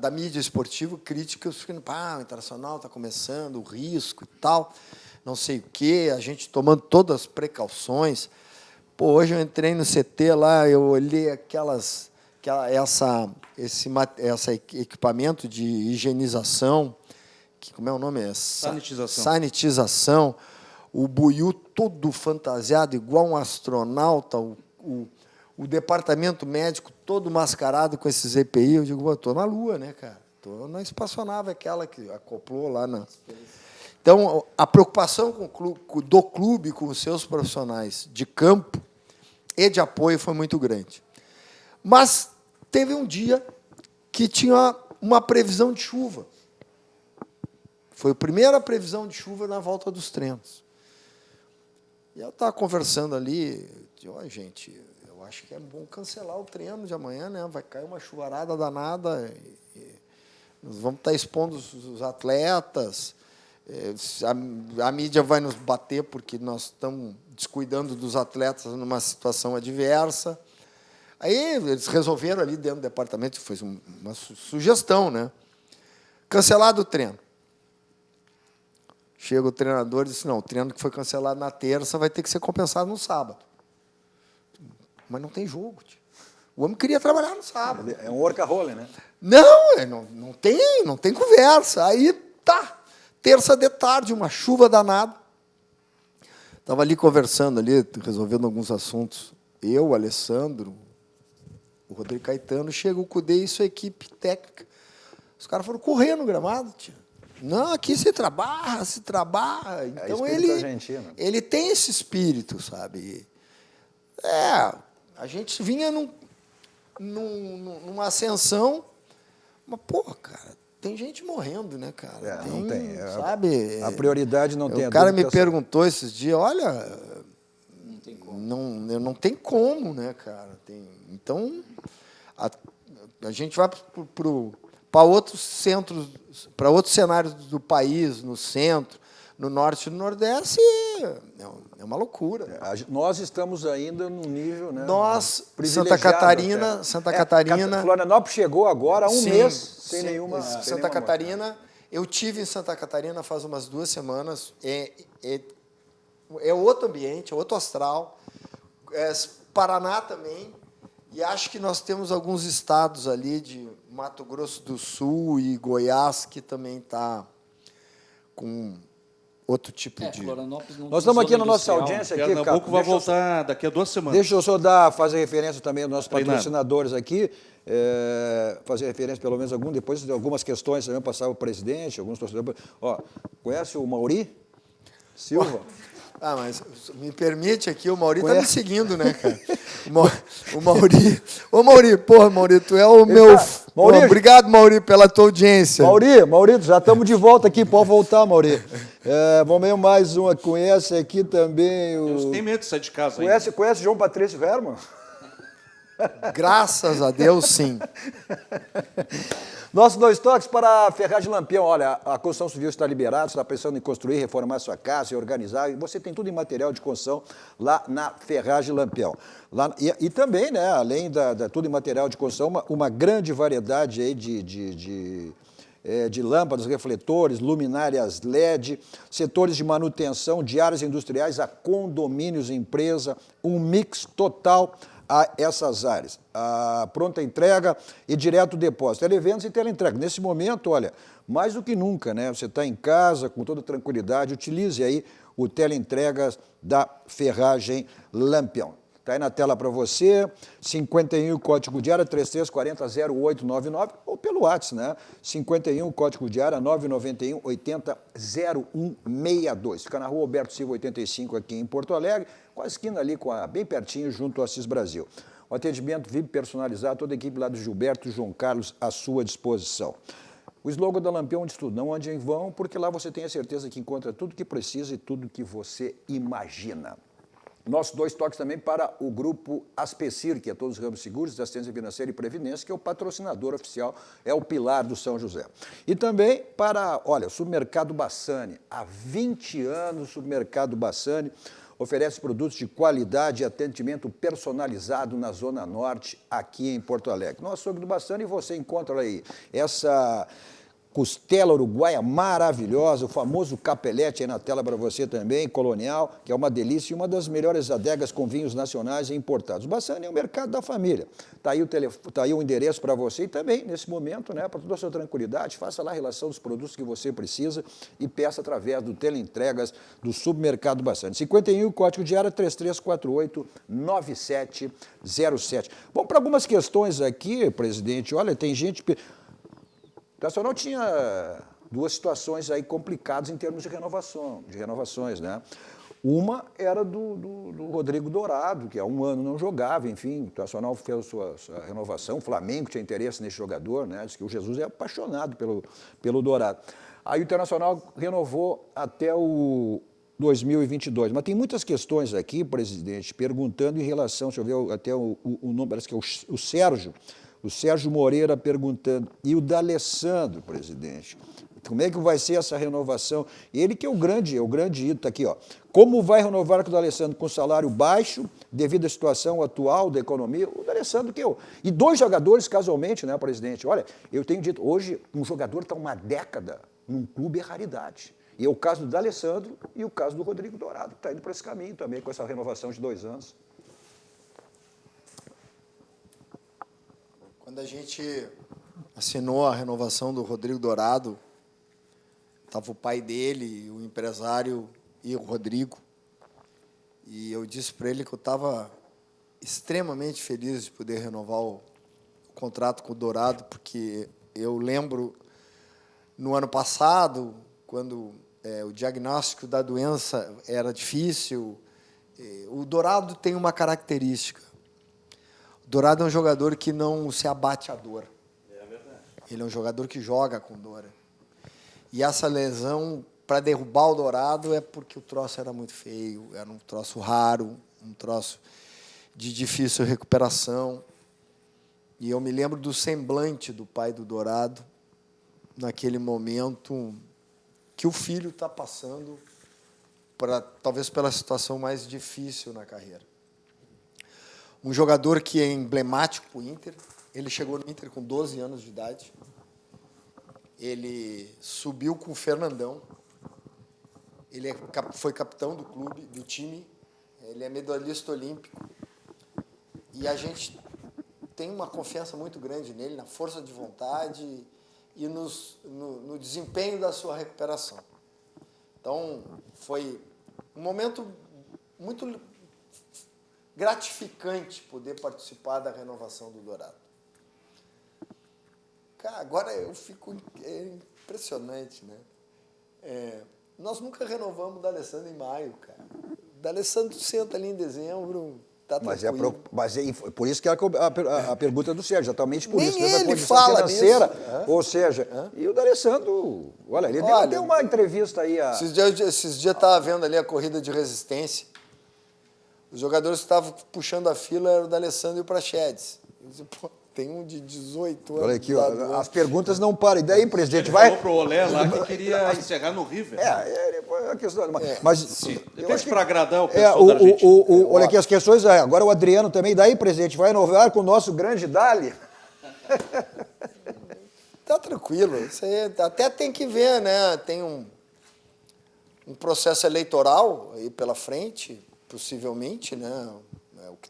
Speaker 3: da mídia esportiva, críticas ficando, o Internacional está começando, o risco e tal, não sei o quê, a gente tomando todas as precauções. Pô, hoje eu entrei no CT lá, eu olhei esse equipamento de higienização, que como é o nome?
Speaker 5: Sanitização.
Speaker 3: Sanitização, o buiú todo fantasiado, igual um astronauta, o departamento médico todo mascarado com esses EPI. Eu digo, estou na Lua, né, cara? Estou na espaçonave, aquela que acoplou lá na... Então, a preocupação do clube com os seus profissionais de campo e de apoio foi muito grande. Mas teve um dia que tinha uma previsão de chuva. Foi a primeira previsão de chuva na volta dos treinos. E eu estava conversando ali, gente, eu acho que é bom cancelar o treino de amanhã, né? Vai cair uma chuvarada danada, nós vamos estar expondo os atletas, a mídia vai nos bater porque nós estamos descuidando dos atletas numa situação adversa. Aí eles resolveram ali dentro do departamento, foi uma sugestão, né? Cancelado o treino. Chega o treinador e diz, não, o treino que foi cancelado na terça vai ter que ser compensado no sábado. Mas não tem jogo, tio. O homem queria trabalhar no sábado.
Speaker 2: É um workaholic, né?
Speaker 3: Não tem conversa. Aí, terça de tarde, uma chuva danada. Estava ali conversando, resolvendo alguns assuntos. Eu, o Alessandro, o Rodrigo Caetano, chega o Cudê e sua equipe técnica. Os caras foram correr no gramado, tio. Não, aqui se trabalha. Então ele tem esse espírito, sabe? A gente vinha numa ascensão, mas, cara, tem gente morrendo, né, cara?
Speaker 2: Não tem.
Speaker 3: Sabe?
Speaker 2: A prioridade não tem.
Speaker 3: O cara me perguntou esses dias, olha,
Speaker 4: Não tem como.
Speaker 3: não tem como, né, cara? Então, a gente vai para outros centros, para outros cenários do país, no centro, no norte e no nordeste, é uma loucura.
Speaker 2: Nós estamos ainda num nível, né?
Speaker 3: Nós,
Speaker 2: privilegiado,
Speaker 3: Santa Catarina.
Speaker 2: Florianópolis chegou agora há um mês sem nenhuma.
Speaker 3: Santa Catarina. Eu tive em Santa Catarina faz umas 2 semanas. É outro ambiente, é outro astral. Paraná também. E acho que nós temos alguns estados ali de Mato Grosso do Sul e Goiás que também está com outro tipo de...
Speaker 4: Florianópolis não
Speaker 2: Nós estamos aqui na nossa
Speaker 4: industrial.
Speaker 2: audiência. Aqui,
Speaker 5: Pernambuco vai voltar daqui a 2 semanas.
Speaker 2: Deixa eu só fazer referência também aos nossos patrocinadores aqui, fazer referência pelo menos depois de algumas questões também passar o presidente, alguns torcedores. Conhece o Mauri Silva?
Speaker 3: Mas me permite aqui, o Mauri está me seguindo, né, cara? O Mauri... Ô, Mauri, porra, Mauri, tu é o meu...
Speaker 2: Mauri,
Speaker 3: obrigado, Mauri, pela tua audiência.
Speaker 2: Mauri, já estamos de volta aqui, pode voltar, Mauri. Vamos ver mais uma, conhece aqui também o...
Speaker 5: Deus tem medo de sair de casa ainda.
Speaker 2: Conhece João Patrício Verma?
Speaker 3: Graças a Deus, sim.
Speaker 2: Nossos 2 toques para a Ferragem Lampião. Olha, a construção civil está liberada, você está pensando em construir, reformar sua casa, organizar, e você tem tudo em material de construção lá na Ferragem Lampião. Lá, e também, né, além tudo em material de construção, uma grande variedade aí de lâmpadas, refletores, luminárias LED, setores de manutenção, de áreas industriais a condomínios, empresa, um mix total a essas áreas. A pronta entrega e direto depósito. Televendas e teleentrega. Nesse momento, olha, mais do que nunca, né? Você está em casa com toda tranquilidade, utilize aí o teleentregas da Ferragem Lampião. Está aí na tela para você, 51, código de área 3340-0899, ou pelo WhatsApp, né? 51, código de área 991-80-0162. Fica na rua Alberto Silva, 85, aqui em Porto Alegre, com a esquina ali, bem pertinho, junto ao Assis Brasil. O atendimento VIP personalizado, toda a equipe lá do Gilberto e João Carlos à sua disposição. O slogan da Lampião diz tudo, não ande em vão, porque lá você tem a certeza que encontra tudo que precisa e tudo que você imagina. Nossos 2 toques também para o grupo Aspecir, que é todos os ramos seguros, de assistência financeira e previdência, que é o patrocinador oficial, é o pilar do São José. E também para, olha, o Supermercado Bassani. Há 20 anos o Supermercado Bassani oferece produtos de qualidade e atendimento personalizado na Zona Norte, aqui em Porto Alegre. No açougue do Bassani você encontra aí essa costela uruguaia maravilhosa, o famoso capelete aí na tela para você também, colonial, que é uma delícia e uma das melhores adegas com vinhos nacionais e importados. O Bassani é o mercado da família. Está aí o endereço para você e também, nesse momento, né, para toda a sua tranquilidade, faça lá a relação dos produtos que você precisa e peça através do teleentregas do Supermercado Bassani. 51, código de área 3348-9707. Bom, para algumas questões aqui, presidente, olha, tem gente... O Nacional tinha 2 situações aí complicadas em termos de renovações, né? Uma era do Rodrigo Dourado, que há 1 ano não jogava, enfim, o Nacional fez sua renovação, o Flamengo tinha interesse nesse jogador, né? Diz que o Jesus é apaixonado pelo Dourado. Aí o Internacional renovou até o 2022, mas tem muitas questões aqui, presidente, perguntando em relação, deixa eu ver até o nome, parece que é o Sérgio, o Sérgio Moreira perguntando, e o D'Alessandro, presidente, como é que vai ser essa renovação? Ele que é o grande ídolo, está aqui, ó. Como vai renovar com o D'Alessandro com salário baixo, devido à situação atual da economia? O D'Alessandro que eu. E 2 jogadores, casualmente, né, presidente? Olha, eu tenho dito, hoje um jogador está 1 década num clube é raridade. E é o caso do D'Alessandro e o caso do Rodrigo Dourado, que está indo para esse caminho também, com essa renovação de 2 anos.
Speaker 3: Quando a gente assinou a renovação do Rodrigo Dourado, estava o pai dele, o empresário e o Rodrigo. E eu disse para ele que eu estava extremamente feliz de poder renovar o contrato com o Dourado, porque eu lembro, no ano passado, quando o diagnóstico da doença era difícil, o Dourado tem uma característica. Dourado é um jogador que não se abate à dor. É verdade. Ele é um jogador que joga com dor. E essa lesão, para derrubar o Dourado, é porque o troço era muito feio, era um troço raro, um troço de difícil recuperação. E eu me lembro do semblante do pai do Dourado, naquele momento que o filho está passando, talvez pela situação mais difícil na carreira. Um jogador que é emblemático para o Inter. Ele chegou no Inter com 12 anos de idade. Ele subiu com o Fernandão. Ele foi capitão do clube, do time. Ele é medalhista olímpico. E a gente tem uma confiança muito grande nele, na força de vontade e no desempenho da sua recuperação. Então, foi um momento muito gratificante poder participar da renovação do Dourado. Cara, agora eu fico impressionante, né? Nós nunca renovamos o D'Alessandro em maio, cara. O D'Alessandro senta ali em dezembro, tá tranquilo.
Speaker 2: Mas é por isso que é a pergunta do Sérgio, exatamente por
Speaker 3: Nem
Speaker 2: isso. Nessa
Speaker 3: ele
Speaker 2: condição
Speaker 3: fala
Speaker 2: financeira,
Speaker 3: nisso.
Speaker 2: ou seja, e o D'Alessandro, olha, ele deu uma entrevista aí.
Speaker 3: Esses dias eu estava vendo ali a corrida de resistência. Os jogadores que estavam puxando a fila eram o D'Alessandro e o Praxedes. Eu disse, pô, tem um de 18 anos.
Speaker 2: Olha aqui, ó, as perguntas não param. E daí, presidente, vai...
Speaker 5: Falou pro Olé lá que queria encerrar no River.
Speaker 2: É a questão... Mas
Speaker 5: Depende para agradar o pessoal da Argentina.
Speaker 2: olha aqui, as questões... Agora o Adriano também. Daí, presidente, vai inovar com o nosso grande Dali?
Speaker 3: Tá tranquilo. Isso aí até tem que ver, né? Tem um processo eleitoral aí pela frente, possivelmente, né? É o que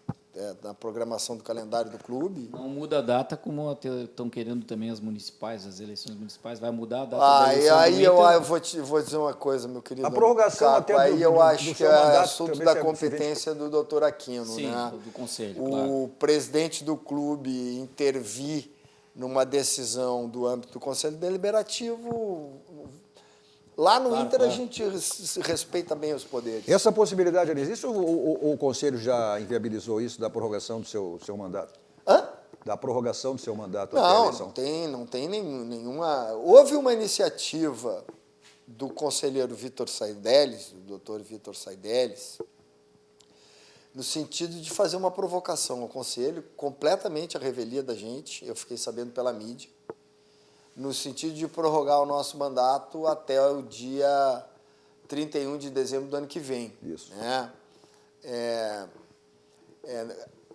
Speaker 3: na programação do calendário do clube.
Speaker 4: Não muda a data, como estão querendo também as municipais, as eleições municipais. Vai mudar a data da eleição
Speaker 3: Aí
Speaker 4: do
Speaker 3: eu
Speaker 4: Inter?
Speaker 3: vou dizer uma coisa, meu querido.
Speaker 2: A prorrogação
Speaker 3: Caco,
Speaker 2: até
Speaker 3: aí eu acho
Speaker 2: do
Speaker 3: que
Speaker 2: seu
Speaker 3: é
Speaker 2: mandato
Speaker 3: assunto
Speaker 2: também
Speaker 3: da
Speaker 2: se é
Speaker 3: competência do doutor Aquino,
Speaker 4: Sim,
Speaker 3: né?
Speaker 4: do conselho,
Speaker 3: O
Speaker 4: claro.
Speaker 3: presidente do clube intervir numa decisão do âmbito do Conselho Deliberativo. Lá no Inter a gente respeita bem os poderes.
Speaker 2: Essa possibilidade ainda existe ou o Conselho já inviabilizou isso da prorrogação do seu mandato?
Speaker 3: Hã?
Speaker 2: Da prorrogação do seu mandato até a
Speaker 3: Não,
Speaker 2: eleição?
Speaker 3: não tem nenhuma... Houve uma iniciativa do conselheiro Vitor Saideles, do doutor Vitor Saideles, no sentido de fazer uma provocação ao Conselho, completamente à revelia da gente, eu fiquei sabendo pela mídia, no sentido de prorrogar o nosso mandato até o dia 31 de dezembro do ano que vem.
Speaker 2: Isso.
Speaker 3: Né?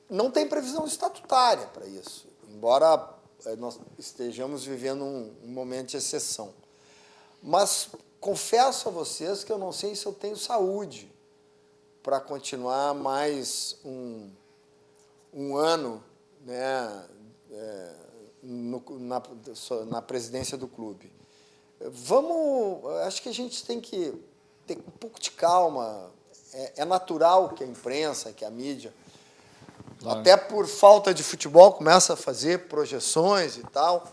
Speaker 3: Não tem previsão estatutária para isso, embora nós estejamos vivendo um momento de exceção. Mas confesso a vocês que eu não sei se eu tenho saúde para continuar mais um ano, né, na presidência do clube. Acho que a gente tem que ter um pouco de calma. É natural que a imprensa, que a mídia, claro, até por falta de futebol, começa a fazer projeções e tal,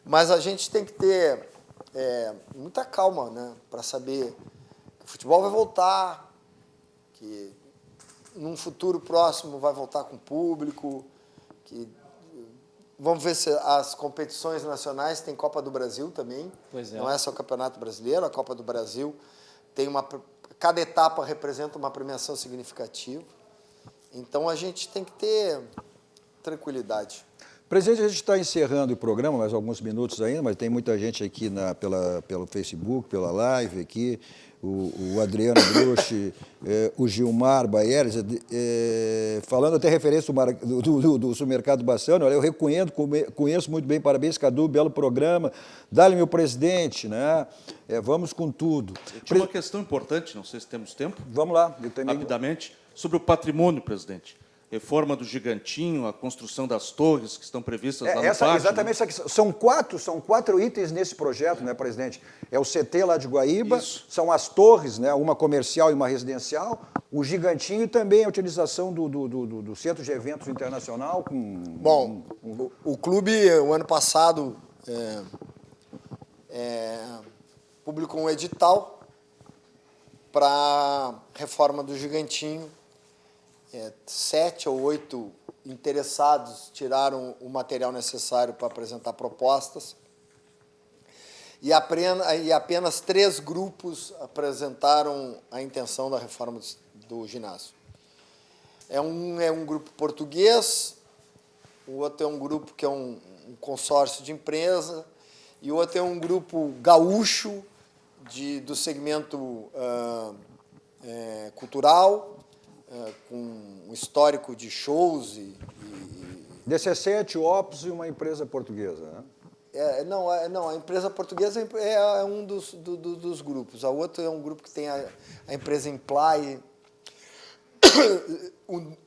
Speaker 3: mas a gente tem que ter muita calma, né, para saber que o futebol vai voltar, que num futuro próximo vai voltar com público, que vamos ver se as competições nacionais, tem Copa do Brasil também, não é só o Campeonato Brasileiro, a Copa do Brasil tem cada etapa representa uma premiação significativa, então a gente tem que ter tranquilidade.
Speaker 2: Presidente, a gente está encerrando o programa, mais alguns minutos ainda, mas tem muita gente aqui pelo Facebook, pela live aqui, o Adriano Bruchi, o Gilmar Baieres, falando até referência do supermercado Bassano, olha, eu conheço muito bem, parabéns, Cadu, belo programa, dá-lhe meu presidente, né? Vamos com tudo.
Speaker 5: Tinha uma questão importante, não sei se temos tempo.
Speaker 2: Vamos lá. Eu também...
Speaker 5: Rapidamente, sobre o patrimônio, presidente. Reforma do Gigantinho, a construção das torres que estão previstas lá no pátio.
Speaker 2: Exatamente, né? São quatro itens nesse projeto, né, presidente? É o CT lá de Guaíba, isso, são as torres, né, uma comercial e uma residencial, o Gigantinho e também a utilização do Centro de Eventos Internacional.
Speaker 3: Bom, o clube, o ano passado, publicou um edital para reforma do Gigantinho. 7 ou 8 interessados tiraram o material necessário para apresentar propostas e apenas 3 grupos apresentaram a intenção da reforma do ginásio. É um grupo português, o outro é um grupo que é um consórcio de empresa e o outro é um grupo gaúcho do segmento cultural, com um histórico de shows
Speaker 2: DC7, Opus e uma empresa portuguesa, né?
Speaker 3: Não, a empresa portuguesa é um dos grupos. A outra é um grupo que tem a empresa Imply,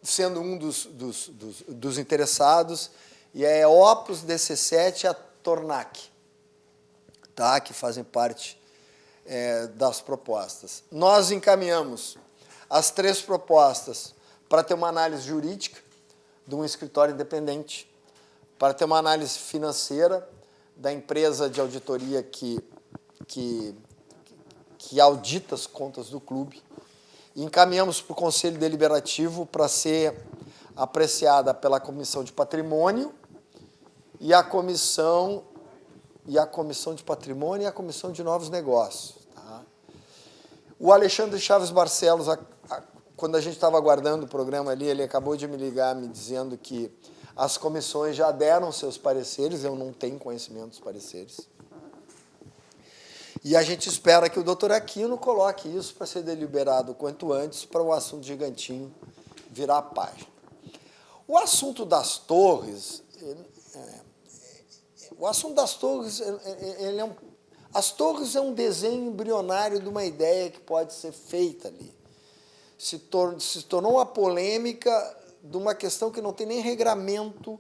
Speaker 3: sendo um dos interessados, e é Opus, DC7 e a Tornac, tá? Que fazem parte das propostas. Nós encaminhamos as 3 propostas para ter uma análise jurídica de um escritório independente, para ter uma análise financeira da empresa de auditoria que audita as contas do clube, e encaminhamos para o Conselho Deliberativo para ser apreciada pela Comissão de Patrimônio e a Comissão de Patrimônio e a Comissão de Novos Negócios. Tá? O Alexandre Chaves Barcelos, quando a gente estava aguardando o programa ali, ele acabou de me ligar me dizendo que As comissões já deram seus pareceres, eu não tenho conhecimento dos pareceres. E a gente espera que o doutor Aquino coloque isso para ser deliberado o quanto antes para o assunto Gigantinho virar a página. O assunto das torres, as torres é um desenho embrionário de uma ideia que pode ser feita ali. Se tornou uma polêmica de uma questão que não tem nem regramento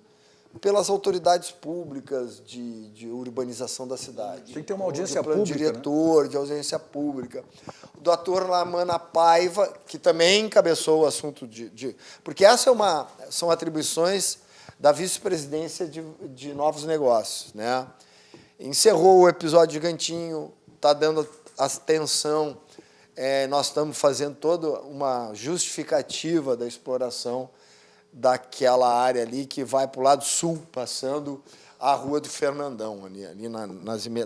Speaker 3: pelas autoridades públicas de urbanização da cidade.
Speaker 2: Tem que ter uma audiência
Speaker 3: plano
Speaker 2: pública,
Speaker 3: diretor, de audiência pública. O doutor Lamana Paiva, que também encabeçou o assunto porque são atribuições da vice-presidência de novos negócios, né? Encerrou o episódio Gigantinho, está dando atenção, nós estamos fazendo toda uma justificativa da exploração daquela área ali que vai para o lado sul, passando a Rua do Fernandão, ali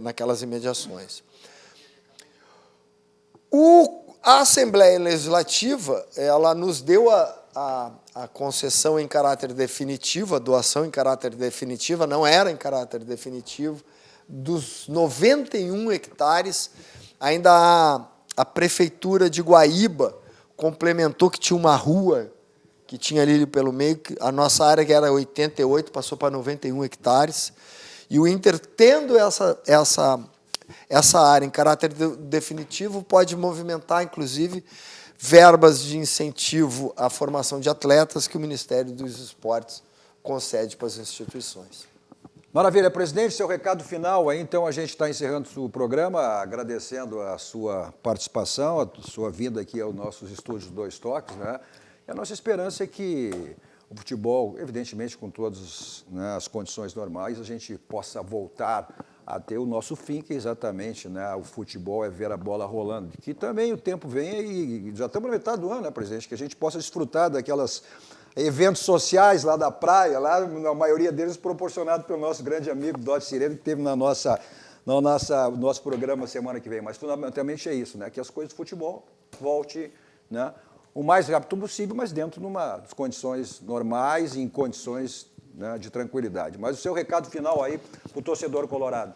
Speaker 3: naquelas imediações. A Assembleia Legislativa, ela nos deu a concessão em caráter definitivo, a doação em caráter definitivo, não era em caráter definitivo, dos 91 hectares, ainda a Prefeitura de Guaíba complementou que tinha uma rua que tinha ali pelo meio, a nossa área, que era 88, passou para 91 hectares, e o Inter, tendo essa área em caráter definitivo, pode movimentar, inclusive, verbas de incentivo à formação de atletas que o Ministério dos Esportes concede para as instituições.
Speaker 2: Maravilha, presidente, seu recado final aí, então a gente está encerrando o programa, agradecendo a sua participação, a sua vinda aqui aos nossos estúdios Dois Toques, né? E a nossa esperança é que o futebol, evidentemente com todas, né, as condições normais, a gente possa voltar a ter o nosso fim, que é exatamente, né, o futebol é ver a bola rolando. Que também o tempo vem e já estamos na metade do ano, né, presidente? Que a gente possa desfrutar daquelas eventos sociais lá da praia, lá, a maioria deles proporcionado pelo nosso grande amigo Dodge Sireno, que teve no nosso programa semana que vem. Mas fundamentalmente é isso, né? Que as coisas do futebol voltem, né, o mais rápido possível, mas dentro de umas condições normais e em condições, né, de tranquilidade. Mas o seu recado final aí para o torcedor colorado.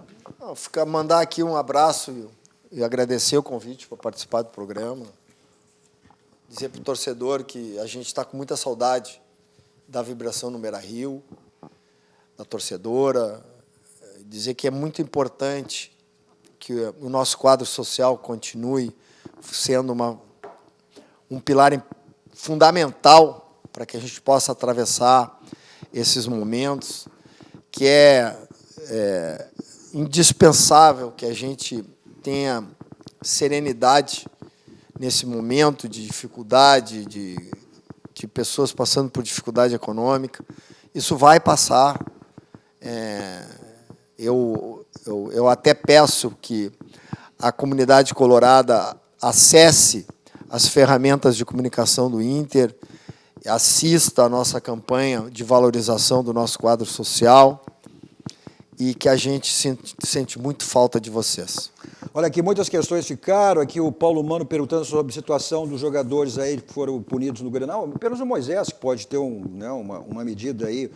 Speaker 3: Mandar aqui um abraço e agradecer o convite para participar do programa. Dizer para o torcedor que a gente está com muita saudade da vibração no Beira-Rio, da torcedora. Dizer que é muito importante que o nosso quadro social continue sendo um pilar fundamental para que a gente possa atravessar esses momentos, que é indispensável que a gente tenha serenidade nesse momento de dificuldade, de pessoas passando por dificuldade econômica. Isso vai passar. Eu até peço que a comunidade colorada acesse as ferramentas de comunicação do Inter, assista à nossa campanha de valorização do nosso quadro social e que a gente sente muito falta de vocês.
Speaker 2: Olha, aqui muitas questões ficaram, aqui o Paulo Mano perguntando sobre a situação dos jogadores aí que foram punidos no Grenal, apenas o Moisés, que pode ter uma medida aí,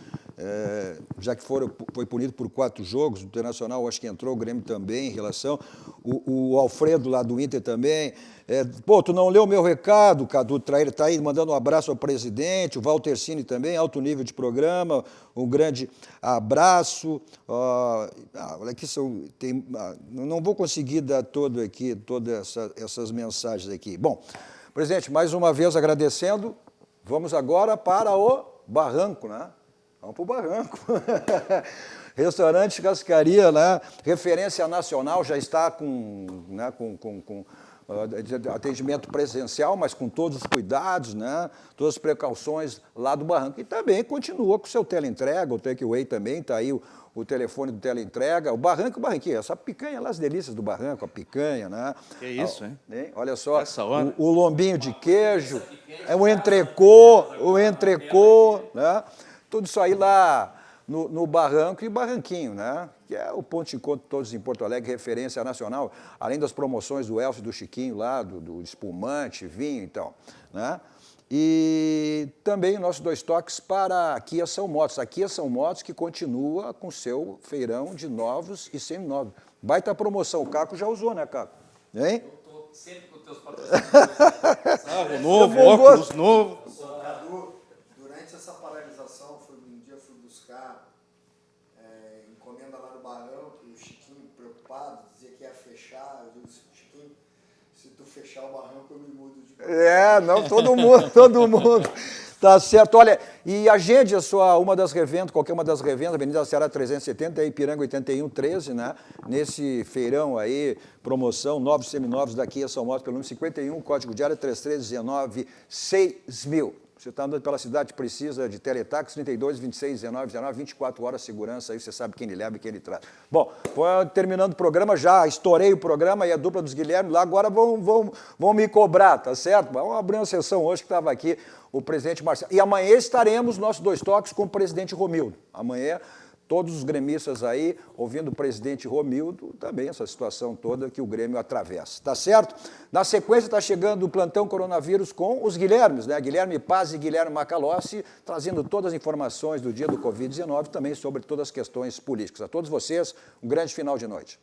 Speaker 2: já que foi punido por 4 jogos, o Internacional acho que entrou, o Grêmio também em relação, o Alfredo lá do Inter também. Tu não leu o meu recado, Cadu Traíra, está aí mandando um abraço ao presidente, o Walter Cini também, alto nível de programa, um grande abraço. Olha aqui, não vou conseguir dar todas essas mensagens aqui. Bom, presidente, mais uma vez agradecendo, vamos agora para o Barranco, né? Vamos para o Barranco. Restaurante Cascaria, né? Referência nacional, já está com atendimento presencial, mas com todos os cuidados, né? Todas as precauções lá do Barranco. E também continua com o seu teleentrega, o takeaway também, está aí o telefone do teleentrega. O Barranco, o Barranquinho, essa picanha lá, as delícias do Barranco, a picanha, né?
Speaker 5: Que isso, hein?
Speaker 2: Olha só,
Speaker 5: essa hora.
Speaker 2: O lombinho de queijo, o entrecô, né? Tudo isso aí lá no Barranco e Barranquinho, né? Que é o ponto de encontro de todos em Porto Alegre, referência nacional, além das promoções do Elcio e do Chiquinho lá, do espumante, vinho, então, né? E também nossos 2 toques para a Kia São Motos. A Kia São Motos que continua com seu feirão de novos e seminovos. Baita promoção. O Caco já usou, né, Caco? Hein?
Speaker 4: Eu estou sempre com os teus patrocinadores.
Speaker 5: Carro novo, óculos novo.
Speaker 3: Durante essa paralisação, um dia fui buscar encomenda lá no Barranco, e o Chiquinho, preocupado, dizia que ia fechar. Eu disse, Chiquinho, se tu fechar o Barranco, eu me mudo de...
Speaker 2: Não, todo mundo. Tá certo. Olha, e agende uma das revendas, qualquer uma das revendas, Avenida Ceará 370 e Ipiranga 8113, né? Nesse feirão aí, promoção, novos seminovos daqui a São Motos, pelo número 51, código de área 3319-6000. Você está andando pela cidade, precisa de teletax, 32, 26, 19, 19, 24 horas, segurança, aí você sabe quem ele leva e quem ele traz. Bom, terminando o programa, já estourei o programa e a dupla dos Guilherme lá, agora vão me cobrar, tá certo? Vamos abrir uma sessão hoje que estava aqui o presidente Marcelo. E amanhã estaremos, nossos 2 toques, com o presidente Romildo. Amanhã, todos os gremistas aí, ouvindo o presidente Romildo, também essa situação toda que o Grêmio atravessa, tá certo? Na sequência está chegando o plantão coronavírus com os Guilhermes, né? Guilherme Paz e Guilherme Macalossi, trazendo todas as informações do dia do Covid-19, também sobre todas as questões políticas. A todos vocês, um grande final de noite.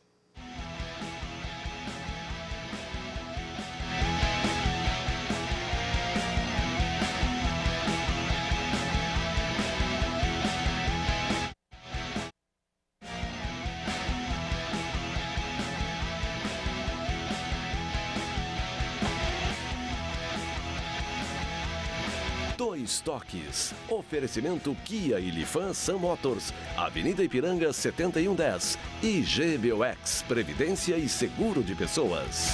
Speaker 1: Dois Toques. Oferecimento Kia e Lifan Sam Motors. Avenida Ipiranga 7110. E GBOX. Previdência e Seguro de Pessoas.